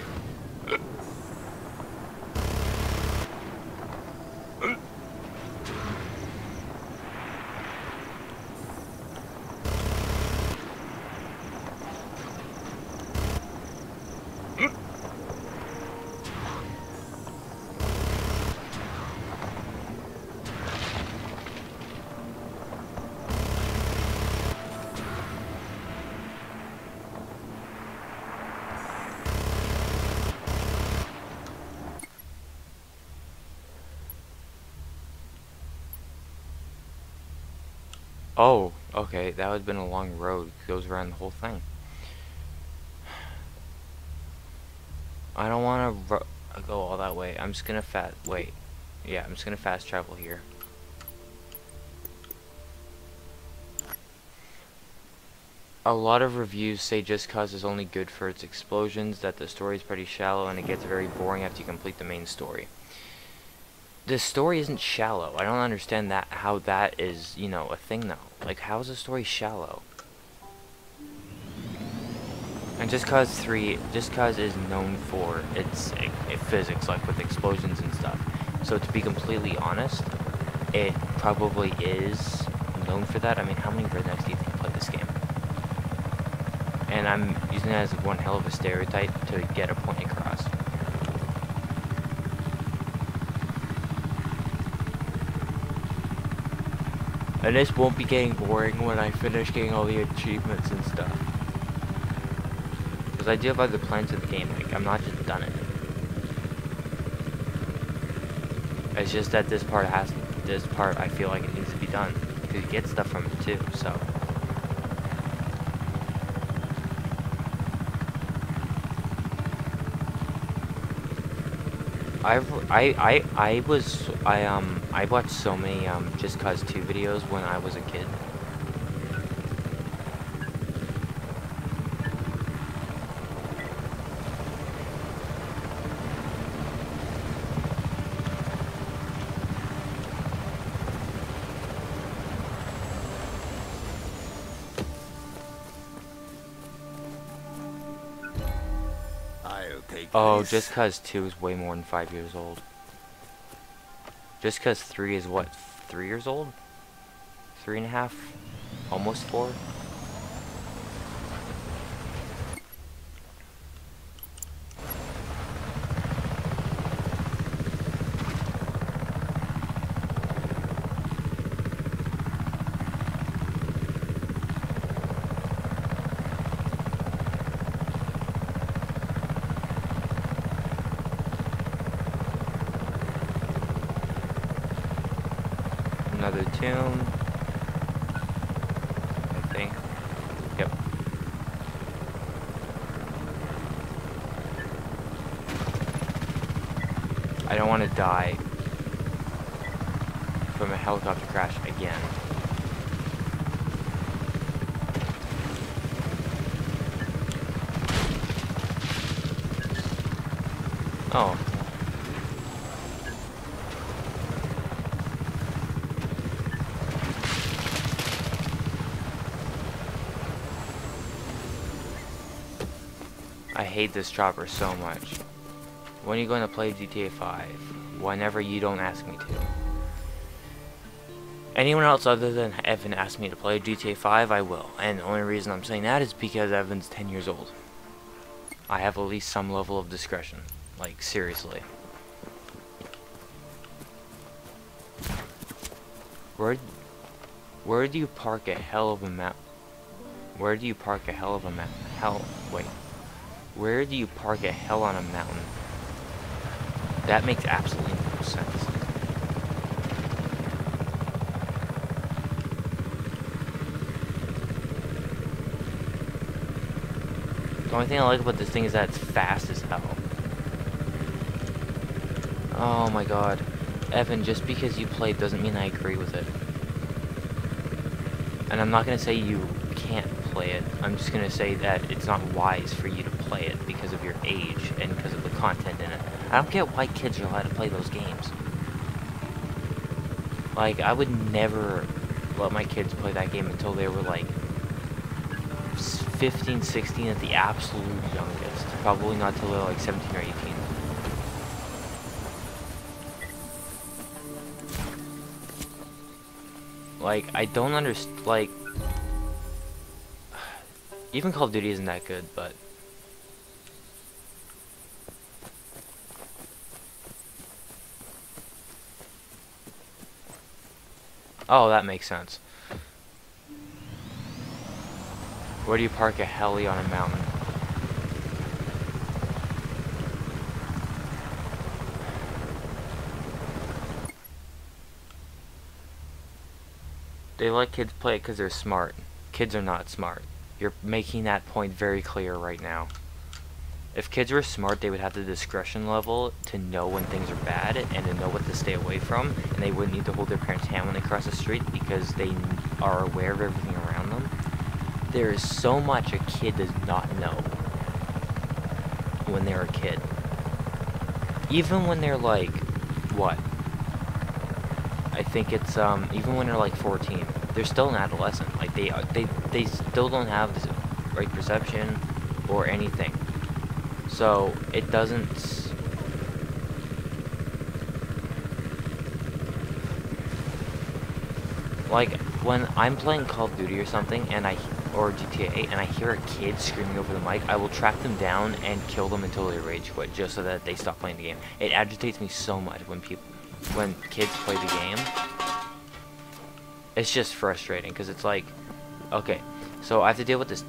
Oh, okay, that would have been a long road. It goes around the whole thing. I don't want to go all that way. I'm just gonna wait. Yeah, I'm just gonna fast travel here. A lot of reviews say Just Cause is only good for its explosions, that the story is pretty shallow, and it gets very boring after you complete the main story. The story isn't shallow. I don't understand that, how that is, you know, a thing though. Like, how is the story shallow? And Just Cause 3, Just Cause is known for its physics, like with explosions and stuff. So to be completely honest, it probably is known for that. I mean, how many rednecks do you think play this game? And I'm using that as one hell of a stereotype to get a point across. And this won't be getting boring when I finish getting all the achievements and stuff. Because I do have other plans in the game, like, I'm not just done it. It's just that this part I feel like it needs to be done. Because you get stuff from it too, so. I watched so many Just Cause 2 videos when I was a kid. I'll take Oh, this. Just Cause 2 is way more than 5 years old. Just Cause 3 is what, 3 years old? 3.5? Almost 4? Another tune. I think. Yep. I don't want to die from a helicopter crash again. Oh. I hate this chopper so much. When are you going to play GTA 5? Whenever you don't ask me to. Anyone else other than Evan asked me to play GTA 5, I will. And the only reason I'm saying that is because Evan's 10 years old. I have at least some level of discretion. Like, seriously. Where do you park a hell of a map? Where do you park a hell of a map? Wait. Where do you park a hell on a mountain? That makes absolutely no sense. The only thing I like about this thing is that it's fast as hell. Oh my god. Evan, just because you played doesn't mean I agree with it. And I'm not going to say you can't play it. I'm just going to say that it's not wise for you to play it because of your age and because of the content in it. I don't get why kids are allowed to play those games. Like, I would never let my kids play that game until they were like 15, 16 at the absolute youngest. Probably not till they're like 17 or 18. Like, I don't understand, like, even Call of Duty isn't that good, but oh, that makes sense. Where do you park a heli on a mountain? They let kids play it because they're smart. Kids are not smart. You're making that point very clear right now. If kids were smart, they would have the discretion level to know when things are bad and to know what to stay away from, and they wouldn't need to hold their parents' hand when they cross the street because they are aware of everything around them. There is so much a kid does not know when they're a kid. Even when they're like, what? I think it's even when they're like 14, they're still an adolescent. Like they still don't have this right perception or anything. So it doesn't. Like when I'm playing Call of Duty or something, or GTA, and I hear a kid screaming over the mic, I will track them down and kill them until they rage quit, just so that they stop playing the game. It agitates me so much when kids play the game. It's just frustrating because it's like, okay, so I have to deal with this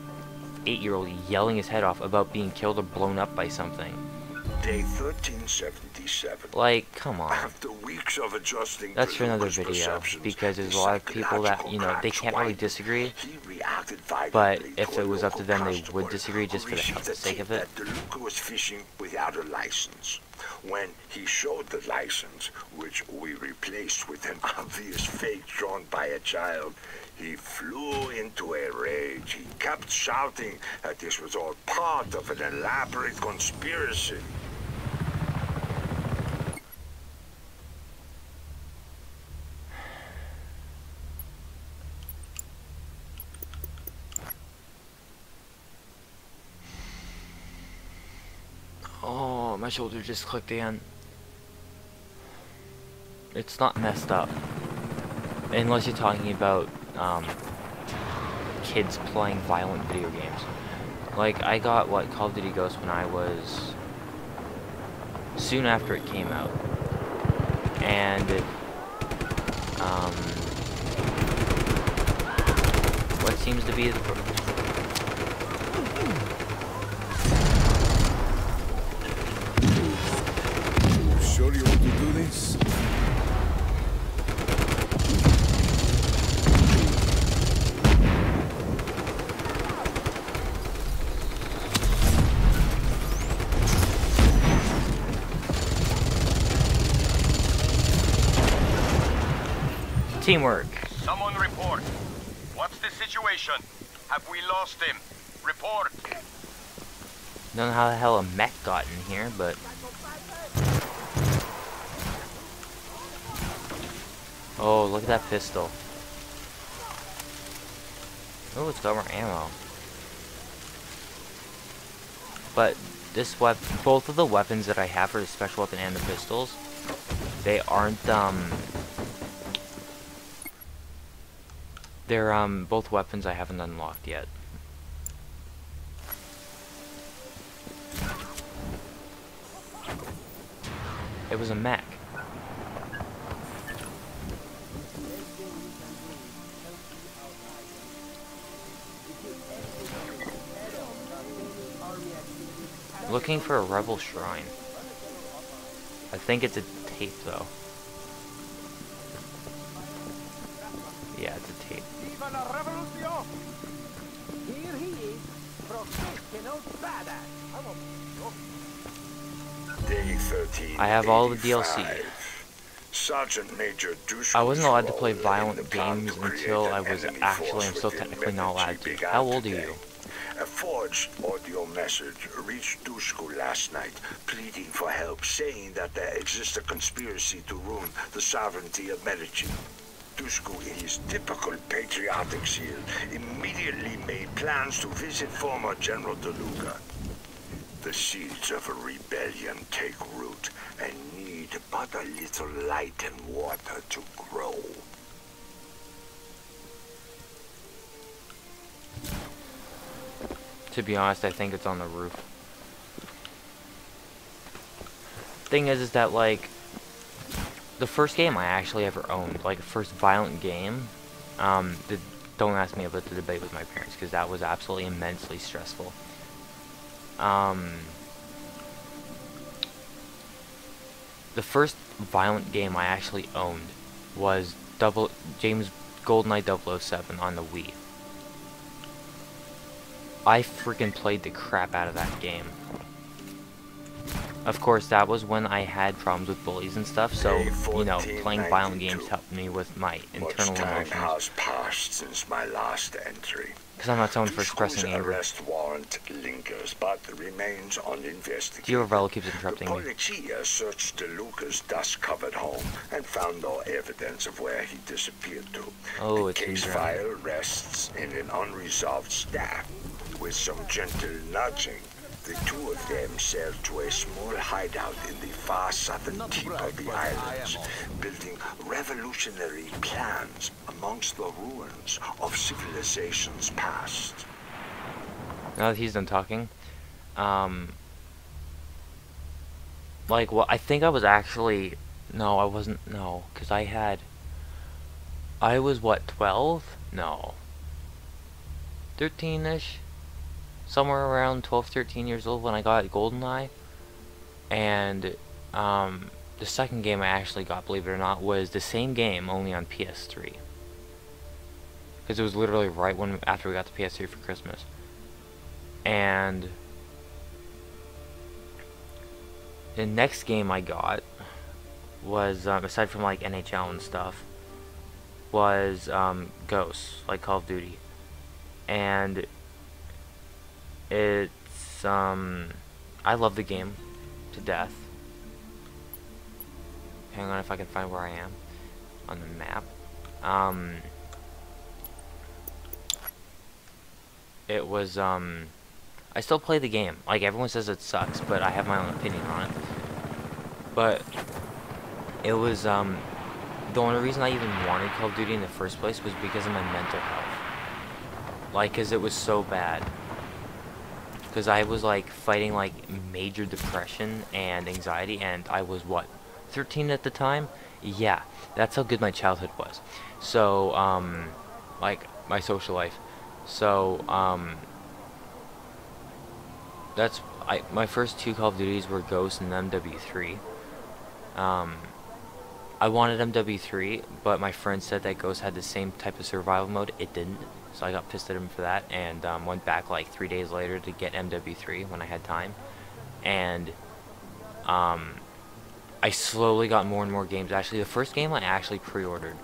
8-year-old yelling his head off about being killed or blown up by something. Day 1377. Like, come on. After weeks of adjusting That's for another Lucas' video, perceptions, because there's a the lot of people that, you know, they psychological can't really crimes disagree, he reacted but violently if to a it was up to local them, they constable would disagree just who for the received a sake tip of it. that the Luca was fishing without a license. When he showed the license, which we replaced with an obvious fake drawn by a child, he flew into a rage. He kept shouting that this was all part of an elaborate conspiracy. Oh, my shoulder just clicked again. It's not messed up. Unless you're talking about, kids playing violent video games. Like, I got, Call of Duty Ghosts when I was... soon after it came out. And, what seems to be the... Sure you want to do this? Teamwork. Someone report. What's the situation? Have we lost him? Report. Don't know how the hell a mech got in here, but... Oh, look at that pistol. Oh, it's got more ammo. But this weapon, both of the weapons that I have for the special weapon and the pistols, they aren't, they're, both weapons I haven't unlocked yet. It was a mech. Looking for a rebel shrine. I think it's a tape though. Yeah, it's a tape. Day 13. I have all the DLC. Sergeant Major Dushku's I wasn't allowed to play role in violent the plan games to create until an I was enemy actually, force I'm still within technically not allowed to. began How old are today. you? A forged audio message reached Dushku last night, pleading for help, saying that there exists a conspiracy to ruin the sovereignty of Medici. Dushku, in his typical patriotic zeal, immediately made plans to visit former General De Luca. The seeds of a rebellion take root and need but a little light and water to grow. To be honest, I think it's on the roof. Thing is that, like, the first game I actually ever owned, like, the first violent game, don't ask me about the debate with my parents, because that was absolutely immensely stressful. The first violent game I actually owned was James GoldenEye 007 on the Wii. I freaking played the crap out of that game. Of course, that was when I had problems with bullies and stuff, so, you know, playing violent games helped me with my internal Much time emotions. has passed since my last entry. Because I'm not someone for expressing Dushku's anger. arrest warrant lingers, but remains uninvestigated. Giovarello keeps interrupting The me. Polizia searched De Luca's dust-covered home and found no evidence of where he disappeared to. Oh, the it's case easier. file rests in an unresolved stack. With some gentle nudging, the two of them sailed to a small hideout in the far southern tip of the islands, building revolutionary plans amongst the ruins of civilizations past. Now that he's done talking, like, well, I think I was actually, no, I wasn't, no, because I was, what, 12? No. 13-ish? Somewhere around 12, 13 years old when I got GoldenEye. And, the second game I actually got, believe it or not, was the same game, only on PS3. Because it was literally right after we got the PS3 for Christmas. And The next game I got was, aside from like NHL and stuff, was Ghosts, like Call of Duty. And it's, I love the game to death. Hang on if I can find where I am on the map. It was, I still play the game. Like, everyone says it sucks, but I have my own opinion on it. But it was, the only reason I even wanted Call of Duty in the first place was because of my mental health. Like, because it was so bad. Because I was, like, fighting, like, major depression and anxiety, and I was, what, 13 at the time? Yeah, that's how good my childhood was. So, like, my social life. So, my first two Call of Duties were Ghost and MW3. I wanted MW3, but my friend said that Ghost had the same type of survival mode. It didn't, so I got pissed at him for that, and went back like 3 days later to get MW3 when I had time. And I slowly got more and more games. Actually, the first game I actually pre-ordered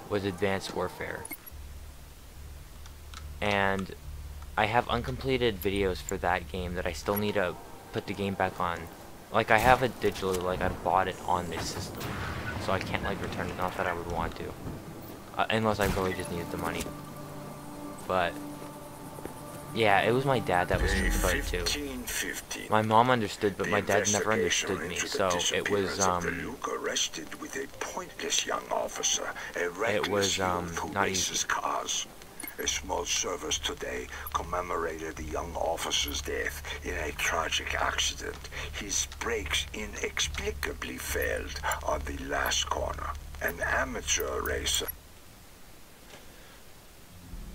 was Advanced Warfare. And I have uncompleted videos for that game that I still need to put the game back on. Like, I have it digitally, like I bought it on this system, so I can't like return it. Not that I would want to, unless I really just needed the money. But yeah, it was my dad that was strict about it too. My mom understood, but my dad never understood me. So it was arrested with a pointless young officer, it was not easy. Cars. A small service today commemorated the young officer's death in a tragic accident. His brakes inexplicably failed on the last corner. An amateur racer.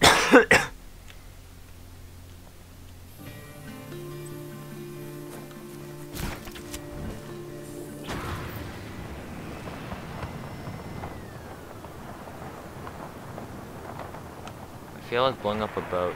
I feel like blowing up a boat.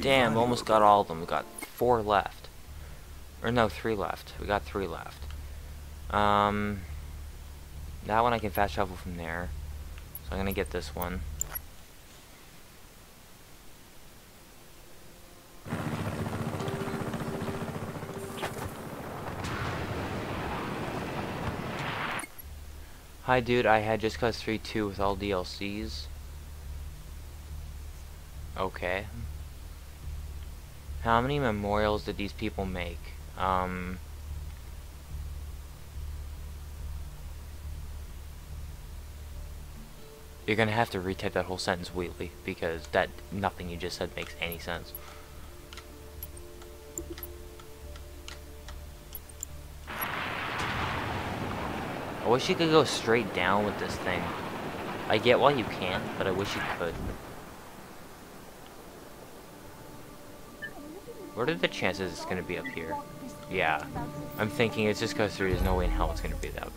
Damn, almost got all of them. We got 4 left. Or no, 3 left. We got 3 left. That one I can fast travel from there. So I'm gonna get this one. Hi dude, I had Just Cause 3 2 with all DLCs. Okay. How many memorials did these people make? You're gonna have to retype that whole sentence, Wheatley, because nothing you just said makes any sense. I wish you could go straight down with this thing. I get why you can't, but I wish you could. What are the chances it's gonna be up here? Yeah, I'm thinking it's Just Cause 3. There's no way in hell it's gonna be that.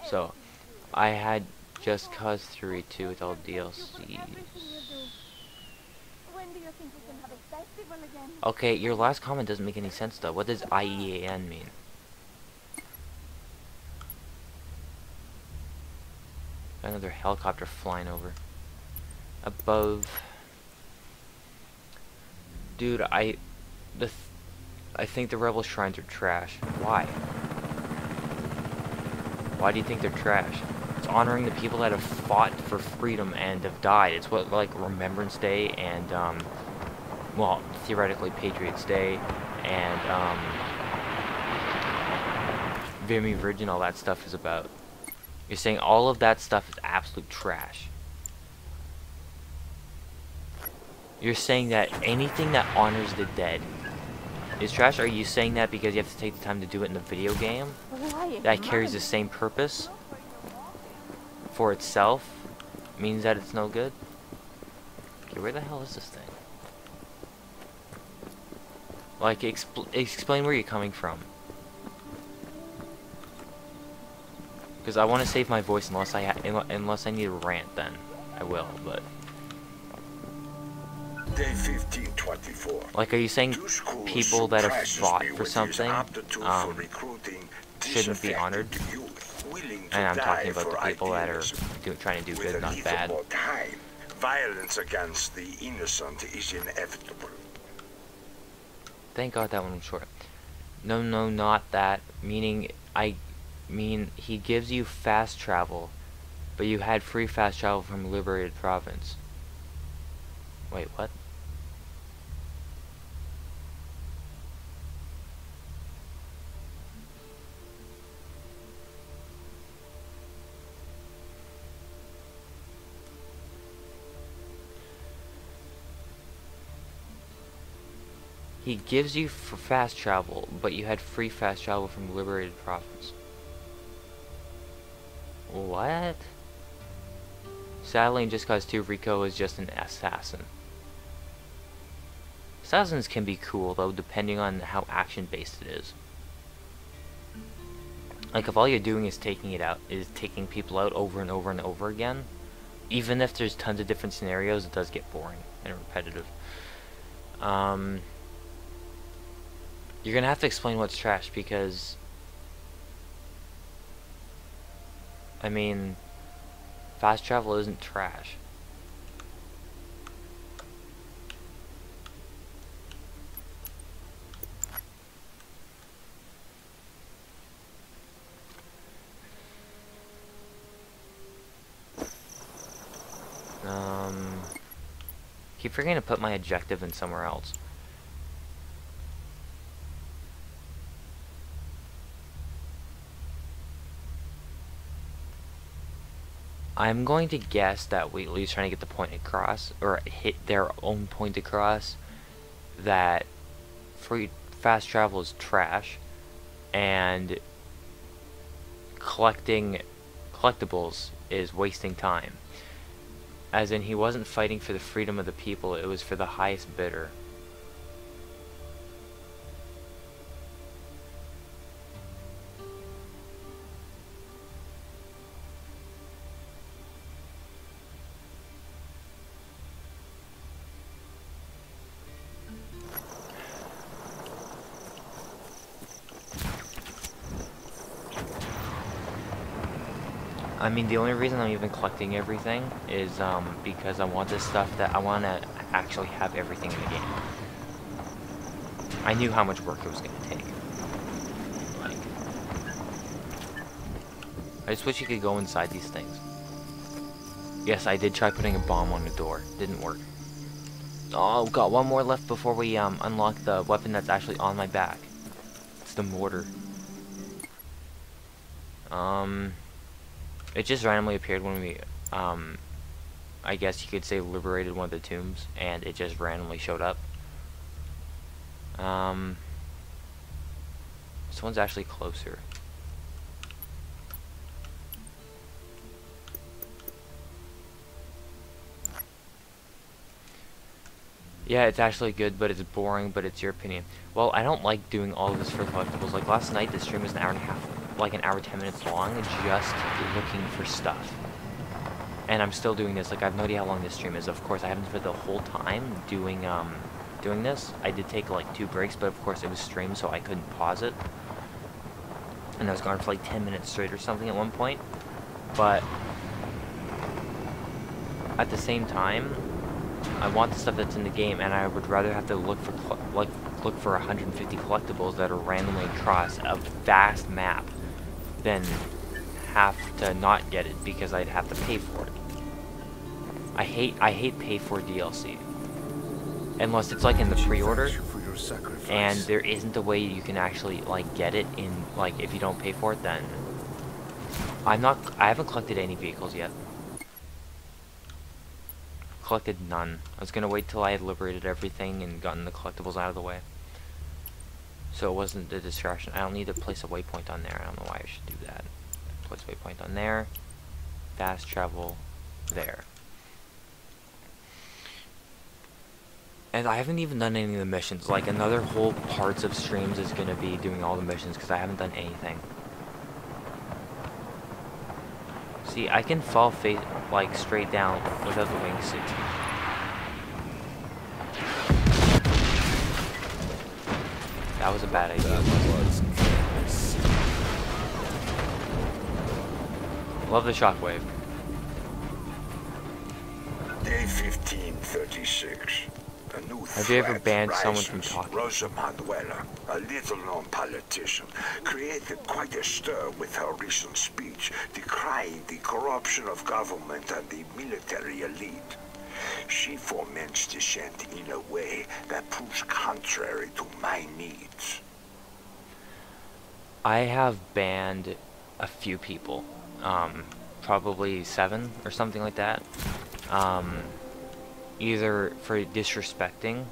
So, I had Just Cause 3 2 with all DLCs. Okay, your last comment doesn't make any sense though. What does IEAN mean? Another helicopter flying over. Above. Dude, I think the rebel shrines are trash. Why? Why do you think they're trash? It's honoring the people that have fought for freedom and have died. It's what, like, Remembrance Day and, well, theoretically Patriots Day and, Vimy Ridge and all that stuff is about. You're saying all of that stuff is absolute trash. You're saying that anything that honors the dead is trash? Are you saying that because you have to take the time to do it in the video game? That carries the same purpose? for itself means that it's no good. Okay, where the hell is this thing? Like, explain where you're coming from. Because I want to save my voice unless I need a rant, then I will. But Day 1524. like, are you saying people that have fought for something shouldn't be honored? And I'm talking about the people that are trying to do good, not bad. Time, violence against the innocent is inevitable. Thank God that one was short. No, no, not that. Meaning, I mean, he gives you fast travel, but you had free fast travel from liberated province. Wait, what? He gives you for fast travel, but you had free fast travel from liberated province. What? Sadly, in Just Cause 2, Rico is just an assassin. Assassins can be cool, though, depending on how action-based it is. Like, if all you're doing is taking people out over and over and over again, even if there's tons of different scenarios, it does get boring and repetitive. You're gonna have to explain what's trash, because I mean, fast travel isn't trash. Keep forgetting to put my objective in somewhere else. I'm going to guess that Wheatley's trying to get the point across, or hit their own point across, that free fast travel is trash, and collecting collectibles is wasting time. As in, he wasn't fighting for the freedom of the people, it was for the highest bidder. I mean, the only reason I'm even collecting everything is because I want this stuff that I want to actually have everything in the game. I knew how much work it was going to take. Like, I just wish you could go inside these things. Yes, I did try putting a bomb on the door. Didn't work. Oh, got one more left before we unlock the weapon that's actually on my back. It's the mortar. It just randomly appeared when we, I guess you could say, liberated one of the tombs, and it just randomly showed up. This one's actually closer. Yeah, it's actually good, but it's boring, but it's your opinion. Well, I don't like doing all of this for collectibles. Like, last night, the stream was an hour and a half, like an hour, 10 minutes long, just looking for stuff. And I'm still doing this. Like, I have no idea how long this stream is. Of course, I haven't for the whole time doing this. I did take, like, 2 breaks, but of course it was streamed, so I couldn't pause it. And I was gone for, like, 10 minutes straight or something at one point. But at the same time, I want the stuff that's in the game, and I would rather have to look for look for 150 collectibles that are randomly across a vast map than have to not get it because I'd have to pay for it. I hate pay for DLC unless it's like in the pre-order, and there isn't a way you can actually like get it in, like, if you don't pay for it. Then I haven't collected any vehicles yet. Collected none. I was gonna wait till I had liberated everything and gotten the collectibles out of the way, so it wasn't a distraction. I don't need to place a waypoint on there. I don't know why I should do that. Place a waypoint on there. fast travel there. And I haven't even done any of the missions. Like, another whole parts of streams is gonna be doing all the missions because I haven't done anything. See, I can fall face like straight down without the wingsuit. That was a bad idea. Love the shockwave. Day 1536. A new Have you ever threat banned someone rises. from talking? Rosa Manuela, a little-known politician, created quite a stir with her recent speech decrying the corruption of government and the military elite. She foments dissent in a way that proves contrary to my needs. I have banned a few people, probably 7 or something like that, either for disrespecting,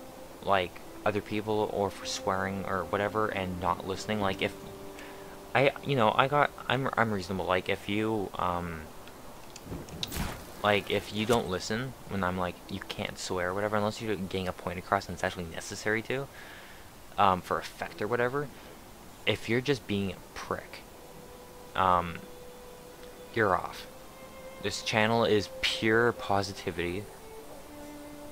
like, other people, or for swearing or whatever and not listening. Like, if I'm reasonable. Like, if you don't listen when I'm like, you can't swear or whatever, unless you're getting a point across and it's actually necessary to, for effect or whatever. If you're just being a prick, you're off. This channel is pure positivity.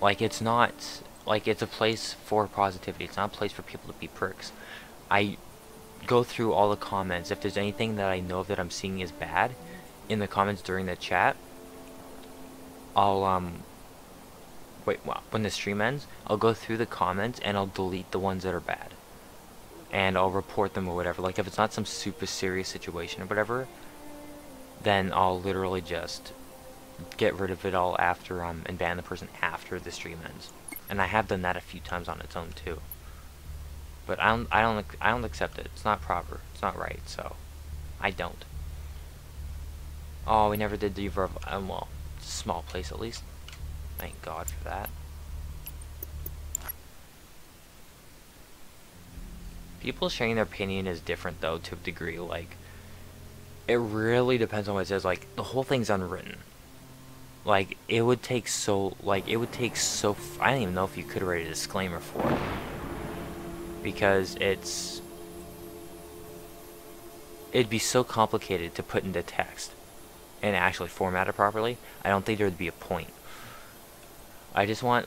Like, it's not, like, it's a place for positivity. It's not a place for people to be pricks. I go through all the comments. If there's anything that I know that I'm seeing is bad in the comments during the chat, I'll, when the stream ends, I'll go through the comments and I'll delete the ones that are bad. And I'll report them or whatever. Like, if it's not some super serious situation or whatever, then I'll literally just get rid of it all after, and ban the person after the stream ends. And I have done that a few times on its own too. But I don't accept it. It's not proper. It's not right. So I don't. Oh, we never did the well, it's a small place at least. Thank God for that. People sharing their opinion is different though, to a degree. Like, it really depends on what it says. Like, the whole thing's unwritten. Like, it would take so, I don't even know if you could write a disclaimer for it. Because it'd be so complicated to put into text and actually format it properly. I don't think there'd be a point. I just want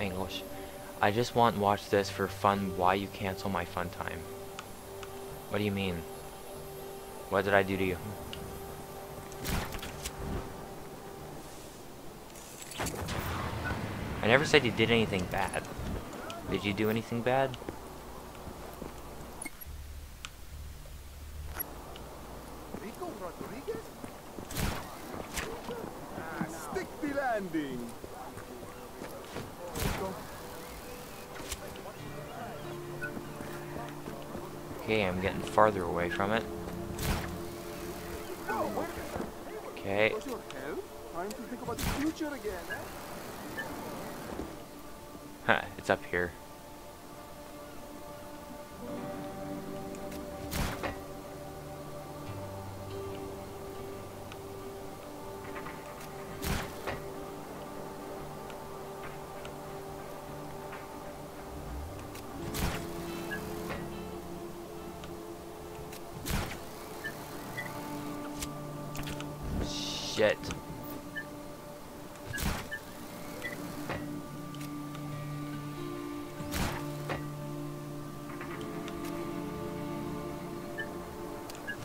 English. I just want watch this for fun. Why you cancel my fun time? What do you mean? What did I do to you? I never said you did anything bad. Did you do anything bad? Stick the landing. Okay, I'm getting farther away from it. Okay. Time to think about the future again, eh? Huh, it's up here. Shit.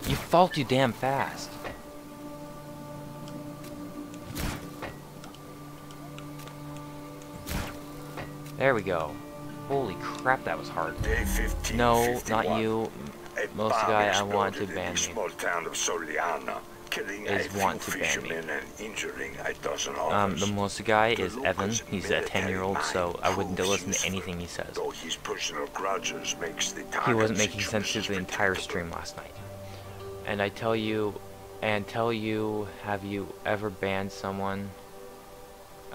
You fall too damn fast. There we go. Holy crap, that was hard. Day 15, No, 51. not you. A Most bomb guy I want exploded to in ban the me. small town of Soliana, killing a Is few want to ban me. fishermen and injuring a dozen others. The most guy The is Evan. locals' He's a 10-year-old, military so mind I wouldn't proves listen to useful, anything he says. though his personal grudges makes the He wasn't target making sense to the situations entire predictable. stream last night. And I tell you, have you ever banned someone?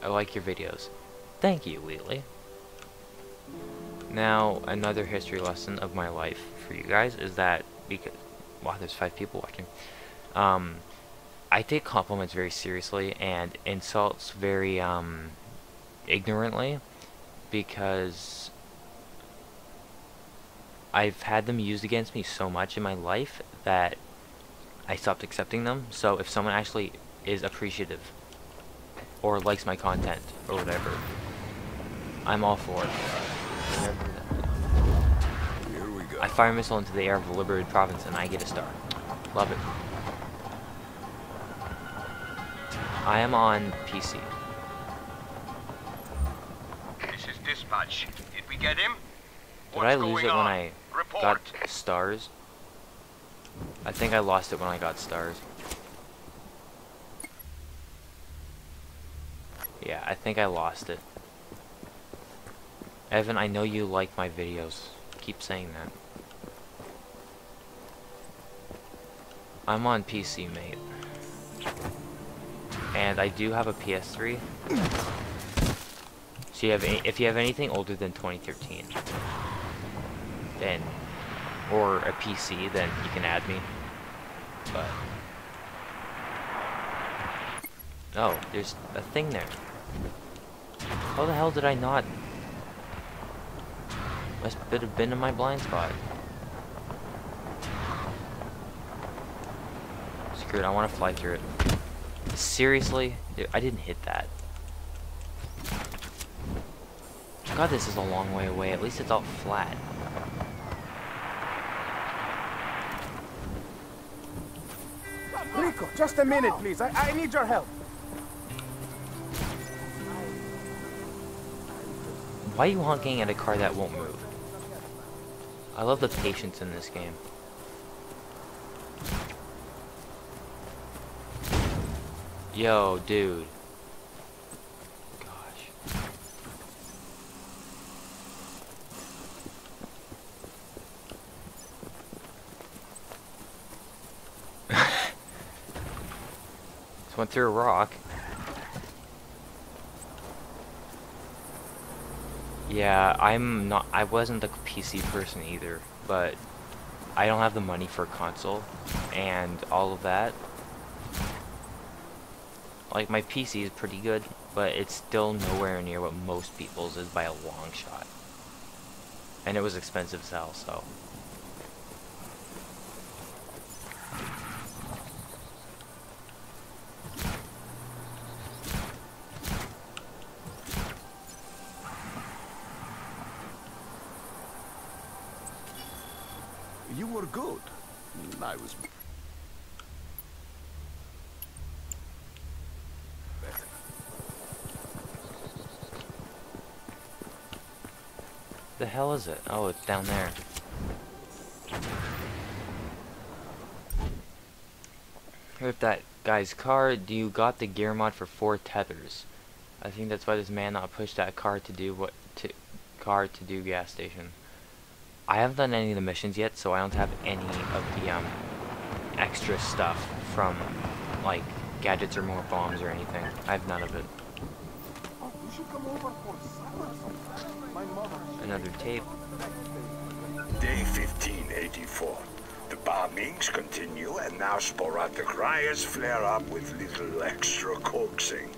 I like your videos. Thank you, Wheatley. Now, another history lesson of my life for you guys is that, because, wow, there's 5 people watching. I take compliments very seriously and insults very ignorantly, because I've had them used against me so much in my life that I stopped accepting them. So if someone actually is appreciative or likes my content or whatever, I'm all for it. Here we go. I fire a missile into the air of the liberated province and I get a star. Love it. I am on PC. This is dispatch. Did we get him? Did I lose it when I Report. got stars? I think I lost it when I got stars. Yeah, I think I lost it. Evan, I know you like my videos. Keep saying that. I'm on PC, mate. And I do have a PS3. So if you have anything older than 2013, then, or a PC, then you can add me. But oh, there's a thing there. How the hell did I not? Must have been in my blind spot. Screw it, I want to fly through it. Seriously? Dude, I didn't hit that. God, this is a long way away. At least it's all flat. Rico, just a minute, please. I need your help. Why are you honking at a car that won't move? I love the patience in this game. Yo, dude. Gosh. Just went through a rock. Yeah, I wasn't a PC person either, but I don't have the money for a console and all of that. Like, my PC is pretty good, but it's still nowhere near what most people's is by a long shot. And it was expensive as hell, so. You were good. I was... The hell is it? Oh, it's down there. With that guy's car, you got the gear mod for 4 tethers. I think that's why this man not pushed that car to do gas station. I haven't done any of the missions yet, so I don't have any of the extra stuff from like gadgets or more bombs or anything. I have none of it. Oh, you should come over for supper sometime. My mother. Another tape. Day 1584. The bombings continue, and now sporadic riots flare up with little extra coaxing.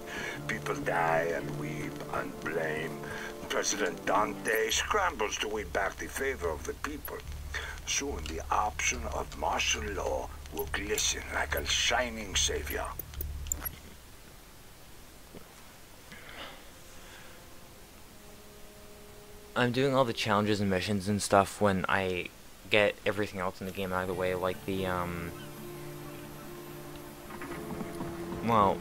People die and weep and blame. President Dante scrambles to win back the favor of the people. Soon the option of martial law will glisten like a shining savior. I'm doing all the challenges and missions and stuff when I get everything else in the game out of the way, like the, well,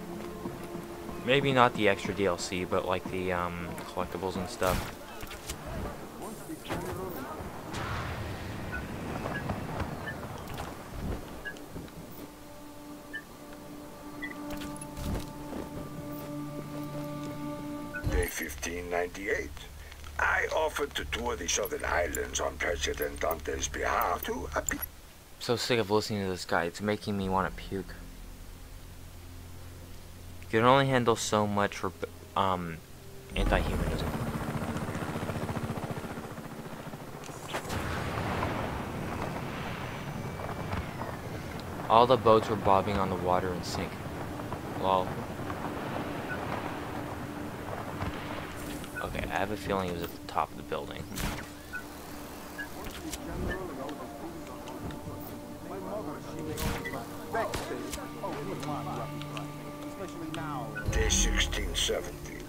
maybe not the extra DLC, but like the, collectibles and stuff. Day 1598. I offered to tour the southern islands on President Dante's behalf to appeal. So sick of listening to this guy, it's making me want to puke. You can only handle so much for, anti-humanism. All the boats were bobbing on the water and sink. Lol. Okay, I have a feeling it was at the top of the building. Day 1670.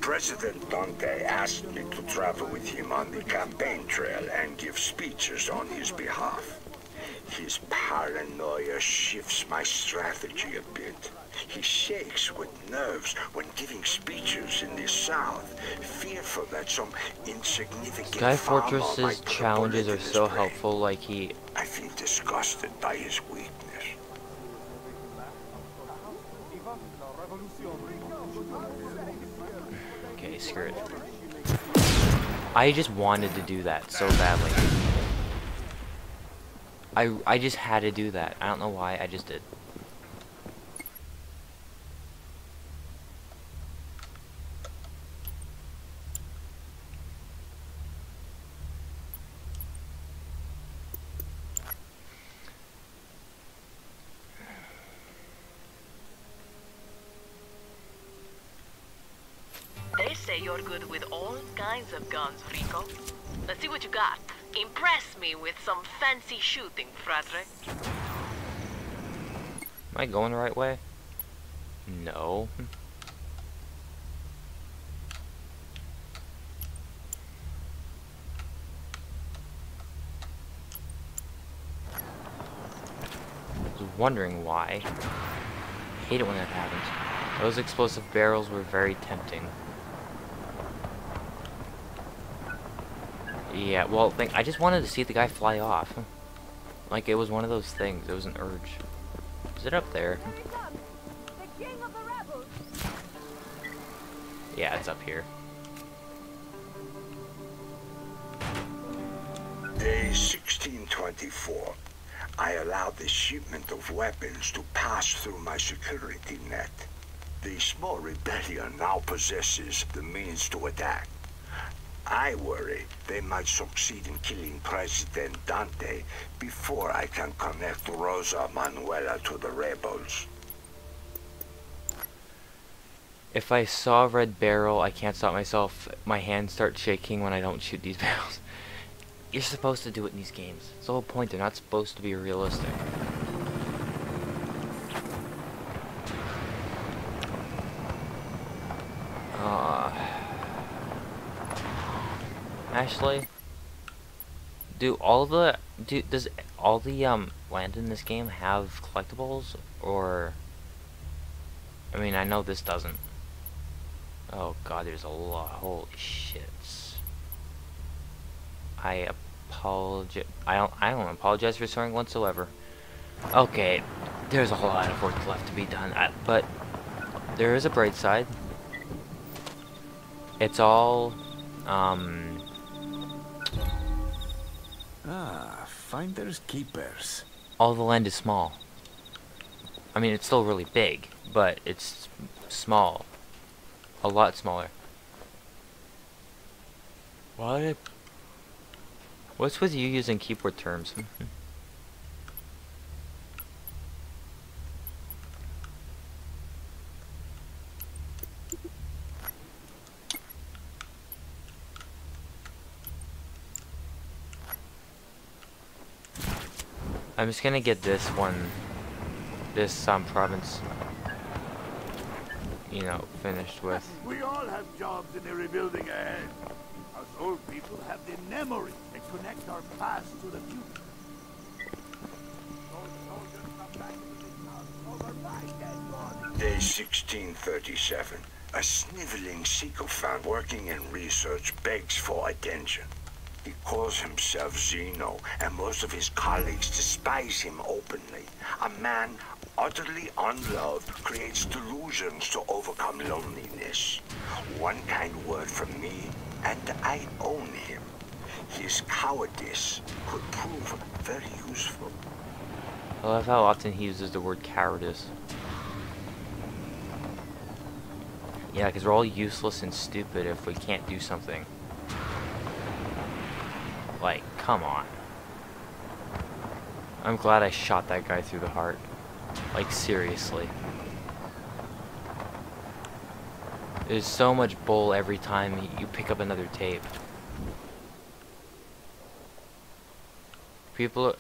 President Dante asked me to travel with him on the campaign trail and give speeches on his behalf. His paranoia shifts my strategy a bit. He shakes with nerves when giving speeches in the South, fearful that some insignificant Sky farmer Fortress's might put a challenges bullet are in his so brain. helpful, like he... I feel disgusted by his weakness. Okay, screw it. I just wanted to do that so badly. I just had to do that. I don't know why, I just did. They say you're good with all kinds of guns, Rico. Let's see what you got. Impress me with some fancy shooting, Frederick. Am I going the right way? No. I was wondering why. I hate it when that happens. Those explosive barrels were very tempting. Yeah, well, I just wanted to see the guy fly off. Like, it was one of those things. It was an urge. Is it up there? Yeah, it's up here. Day 1624. I allowed the shipment of weapons to pass through my security net. The small rebellion now possesses the means to attack. I worry they might succeed in killing President Dante before I can connect Rosa Manuela to the rebels. If I saw a red barrel, I can't stop myself. My hands start shaking when I don't shoot these barrels. You're supposed to do it in these games. It's the whole point. They're not supposed to be realistic. Actually, does all the land in this game have collectibles, or? I mean, I know this doesn't. Oh god, there's a lot. Holy shit. I apologize. I don't apologize for swearing whatsoever. Okay, there's a lot of work left to be done, but there is a bright side. It's all, Finders keepers. all the land is small. I mean, it's still really big, but it's small. A lot smaller. What? What's with you using keyboard terms? I'm just gonna get this one, this province, you know, finished with. We all have jobs in the rebuilding ahead. Us old people have the memory that connect our past to the future. Those soldiers come back into this house over my dead body. Day 1637. A sniveling sycophant working in research begs for attention. He calls himself Zeno, and most of his colleagues despise him openly. A man utterly unloved creates delusions to overcome loneliness. One kind word from me, and I own him. His cowardice could prove very useful. I love how often he uses the word cowardice. Yeah, because we're all useless and stupid if we can't do something. Like, come on. I'm glad I shot that guy through the heart. Like, seriously. There's so much bull every time you pick up another tape. People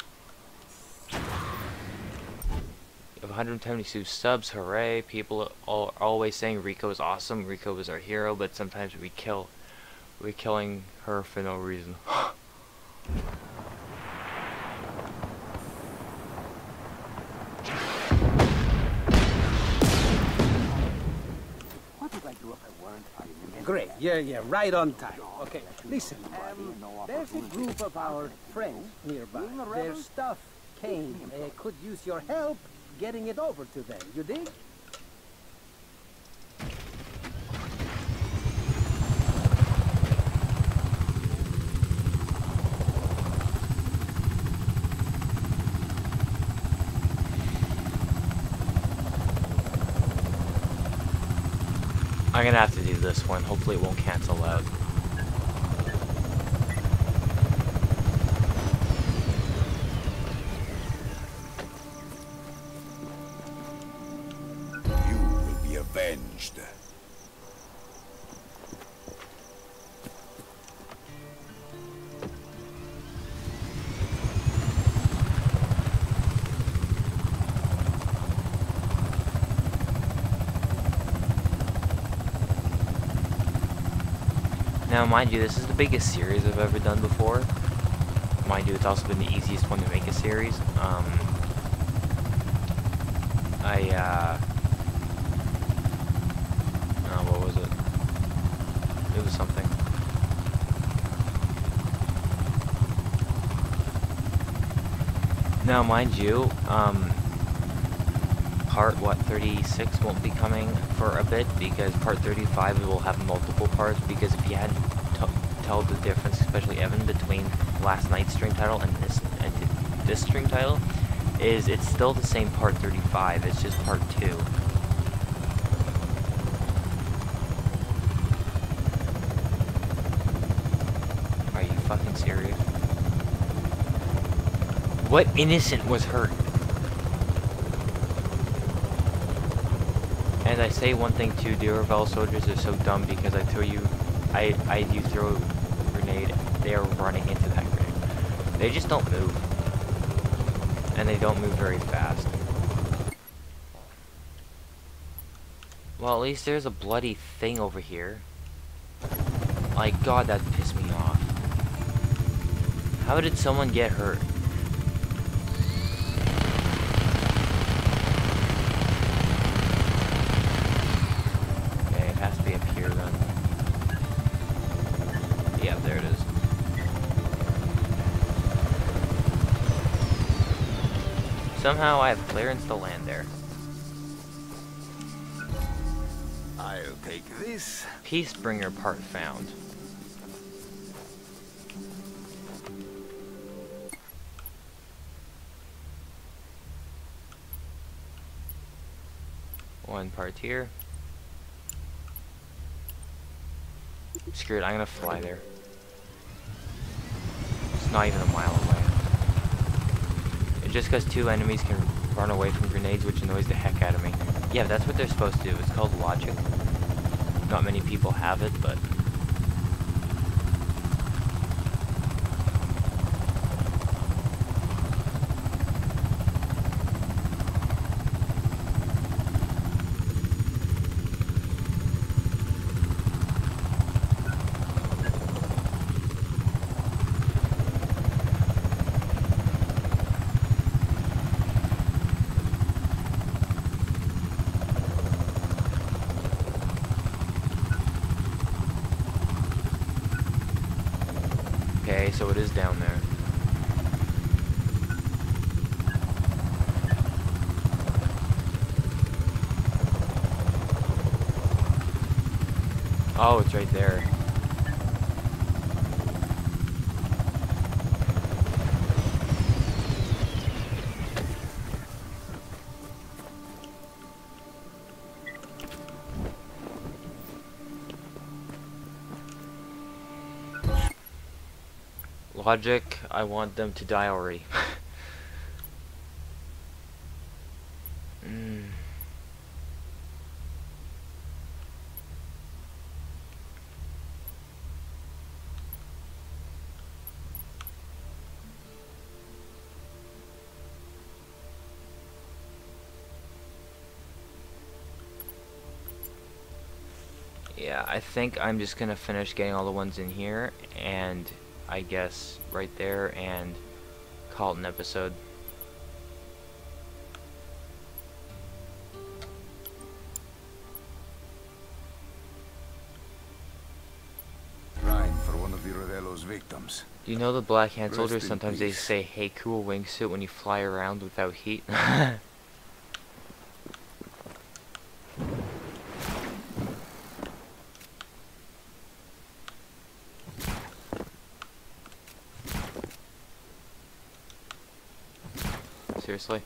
have 172 subs, hooray. People are always saying Rico is awesome, Rico is our hero, but sometimes we're killing her for no reason. What would I do if I weren't fighting again? Great, yeah, right on time. Okay, listen, there's a group of our friends nearby. Their stuff came. Could use your help getting it over to them. You dig? I'm gonna have to do this one. Hopefully it won't cancel out. You will be avenged. Now, mind you, this is the biggest series I've ever done before. Mind you, it's also been the easiest one to make a series. What was it? It was something. Now, mind you, part, 36 won't be coming for a bit, because part 35 will have multiple parts, because if you had to tell the difference, especially Evan, between last night's stream title and this stream title, is it's still the same part 35, it's just part 2. Are you fucking serious? What innocent was hurt? And I say one thing too, the Ravel soldiers are so dumb, because I do throw a grenade, they are running into that grenade. They just don't move. And they don't move very fast. Well, at least there's a bloody thing over here. My god, that pissed me off. How did someone get hurt? Okay, it has to be up here then. Yeah, there it is. Somehow I have clearance to land there. I'll take this. Peacebringer part found. One part here. Screw it, I'm gonna fly there. It's not even a mile away. Just because 2 enemies can run away from grenades, which annoys the heck out of me. Yeah, that's what they're supposed to do. It's called logic. Not many people have it, but... Okay, so it is down there. Oh, it's right there. Logic, I want them to die already. yeah, I think I'm just gonna finish getting all the ones in here, and I guess right there, and call it an episode. Crime for one of the Rodello's victims. Do you know the Black Hand Rest Soldiers, in sometimes they peace. say, hey, cool wingsuit when you fly around without heat? Seriously?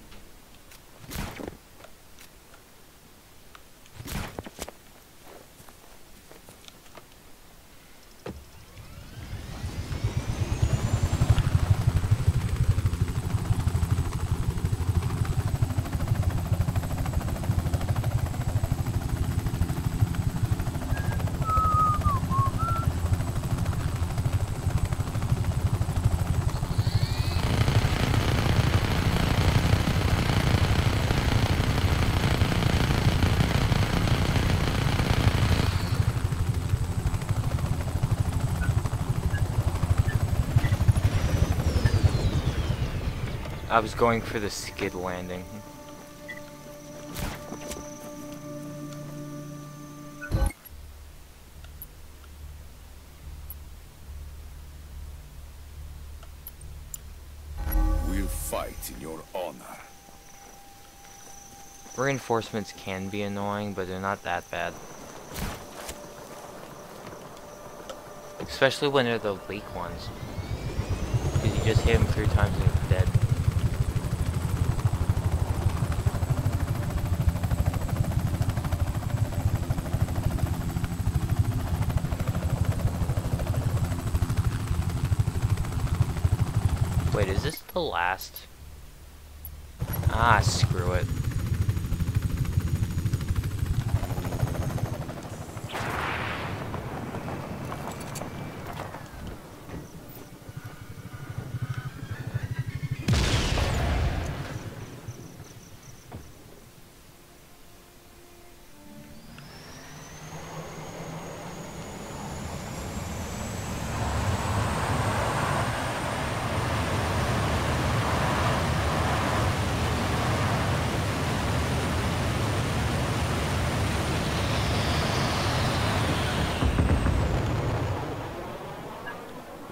I was going for the skid landing. We'll fight in your honor. Reinforcements can be annoying, but they're not that bad. Especially when they're the weak ones. Because you just hit them 3 times and they're dead. Wait, is this the last? Ah, screw it.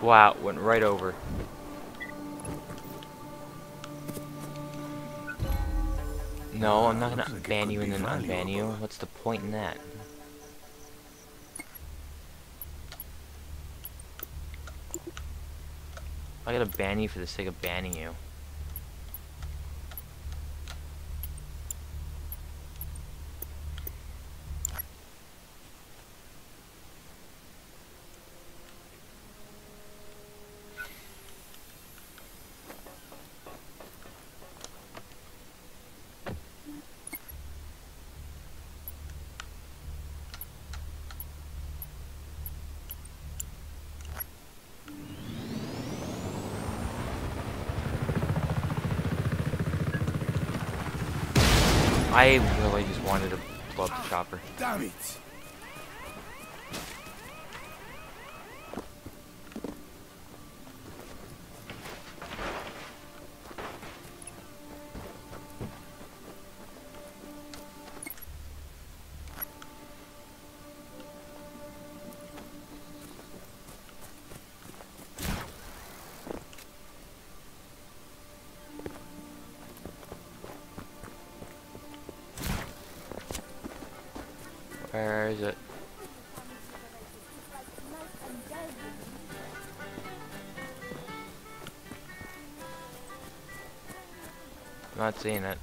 Wow, went right over. No, I'm not gonna Looks like it ban could you and be then unban you. valuable. What's the point in that? I gotta ban you for the sake of banning you. I really just wanted to blow up the chopper. Damn it! Where is it? I'm not seeing it.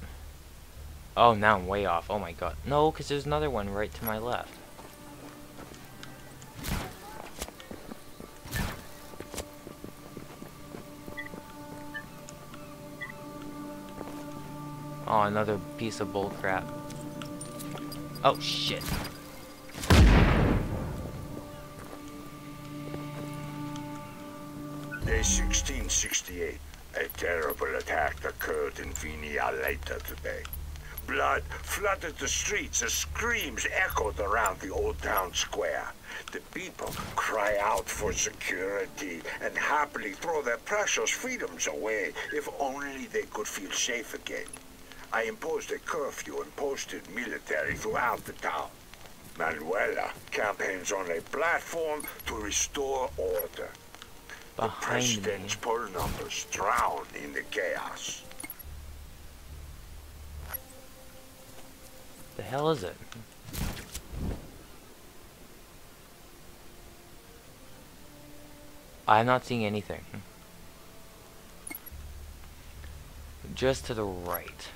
Oh, now I'm way off. Oh my god. No, because there's another one right to my left. Oh, another piece of bull crap. Oh, shit. Day 1668. A terrible attack occurred in Vinia later today. blood flooded the streets as screams echoed around the old town square. The people cry out for security and happily throw their precious freedoms away if only they could feel safe again. I imposed a curfew and posted military throughout the town. Manuela campaigns on a platform to restore order. The president's poll numbers drown in the chaos. The hell is it? I'm not seeing anything. Just to the right.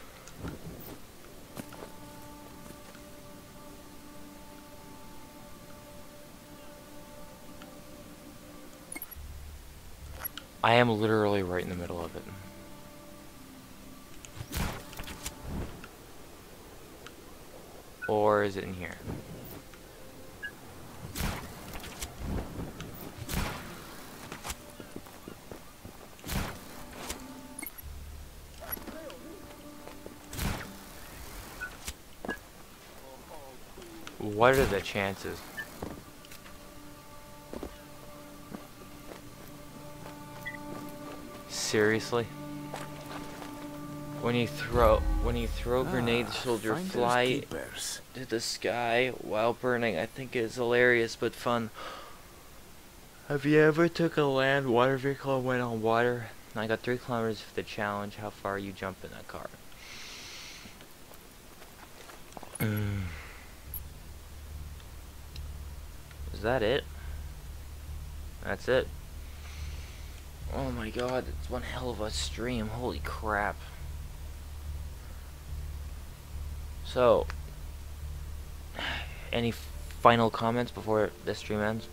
I am literally right in the middle of it. Or is it in here? What are the chances? Seriously? When you throw grenades, soldier fly to the sky while burning. I think it's hilarious but fun. Have you ever took a land water vehicle and went on water? I got 3 kilometers for the challenge. How far you jump in that car? Is that it? That's it. Oh my god, it's one hell of a stream. Holy crap. So, any final comments before this stream ends?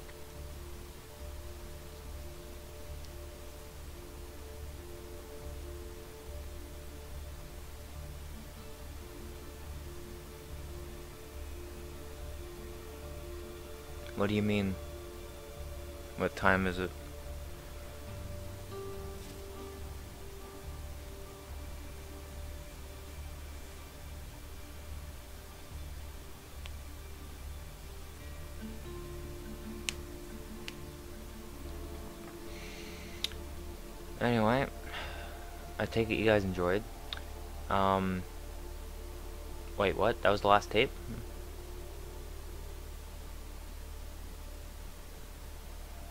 What do you mean? What time is it? Anyway, I take it you guys enjoyed. Wait, what? That was the last tape?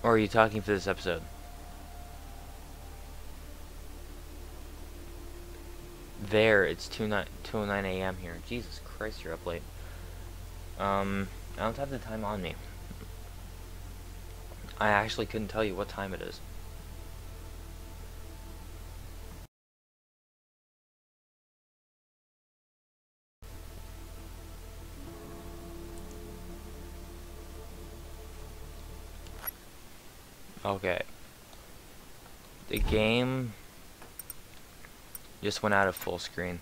Or are you talking for this episode? There, it's 2:09 a.m. here. Jesus Christ, you're up late. I don't have the time on me. I actually couldn't tell you what time it is. Okay. The game just went out of full screen.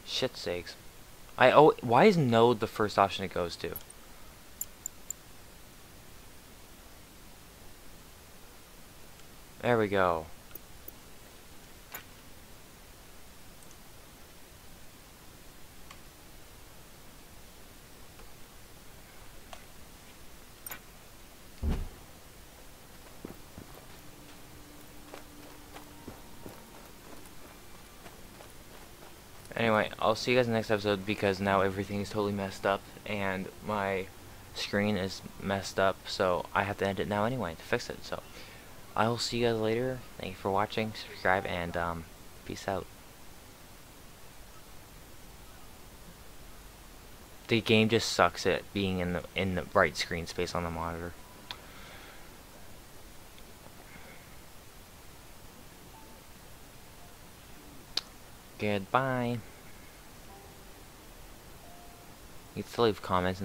Shit sakes. Why is node the first option it goes to? There we go. Anyway, I'll see you guys in the next episode because now everything is totally messed up and my screen is messed up, so I have to end it now anyway to fix it. So I will see you guys later. Thank you for watching, subscribe, and peace out. The game just sucks at being in the right screen space on the monitor. Goodbye. You can still leave comments.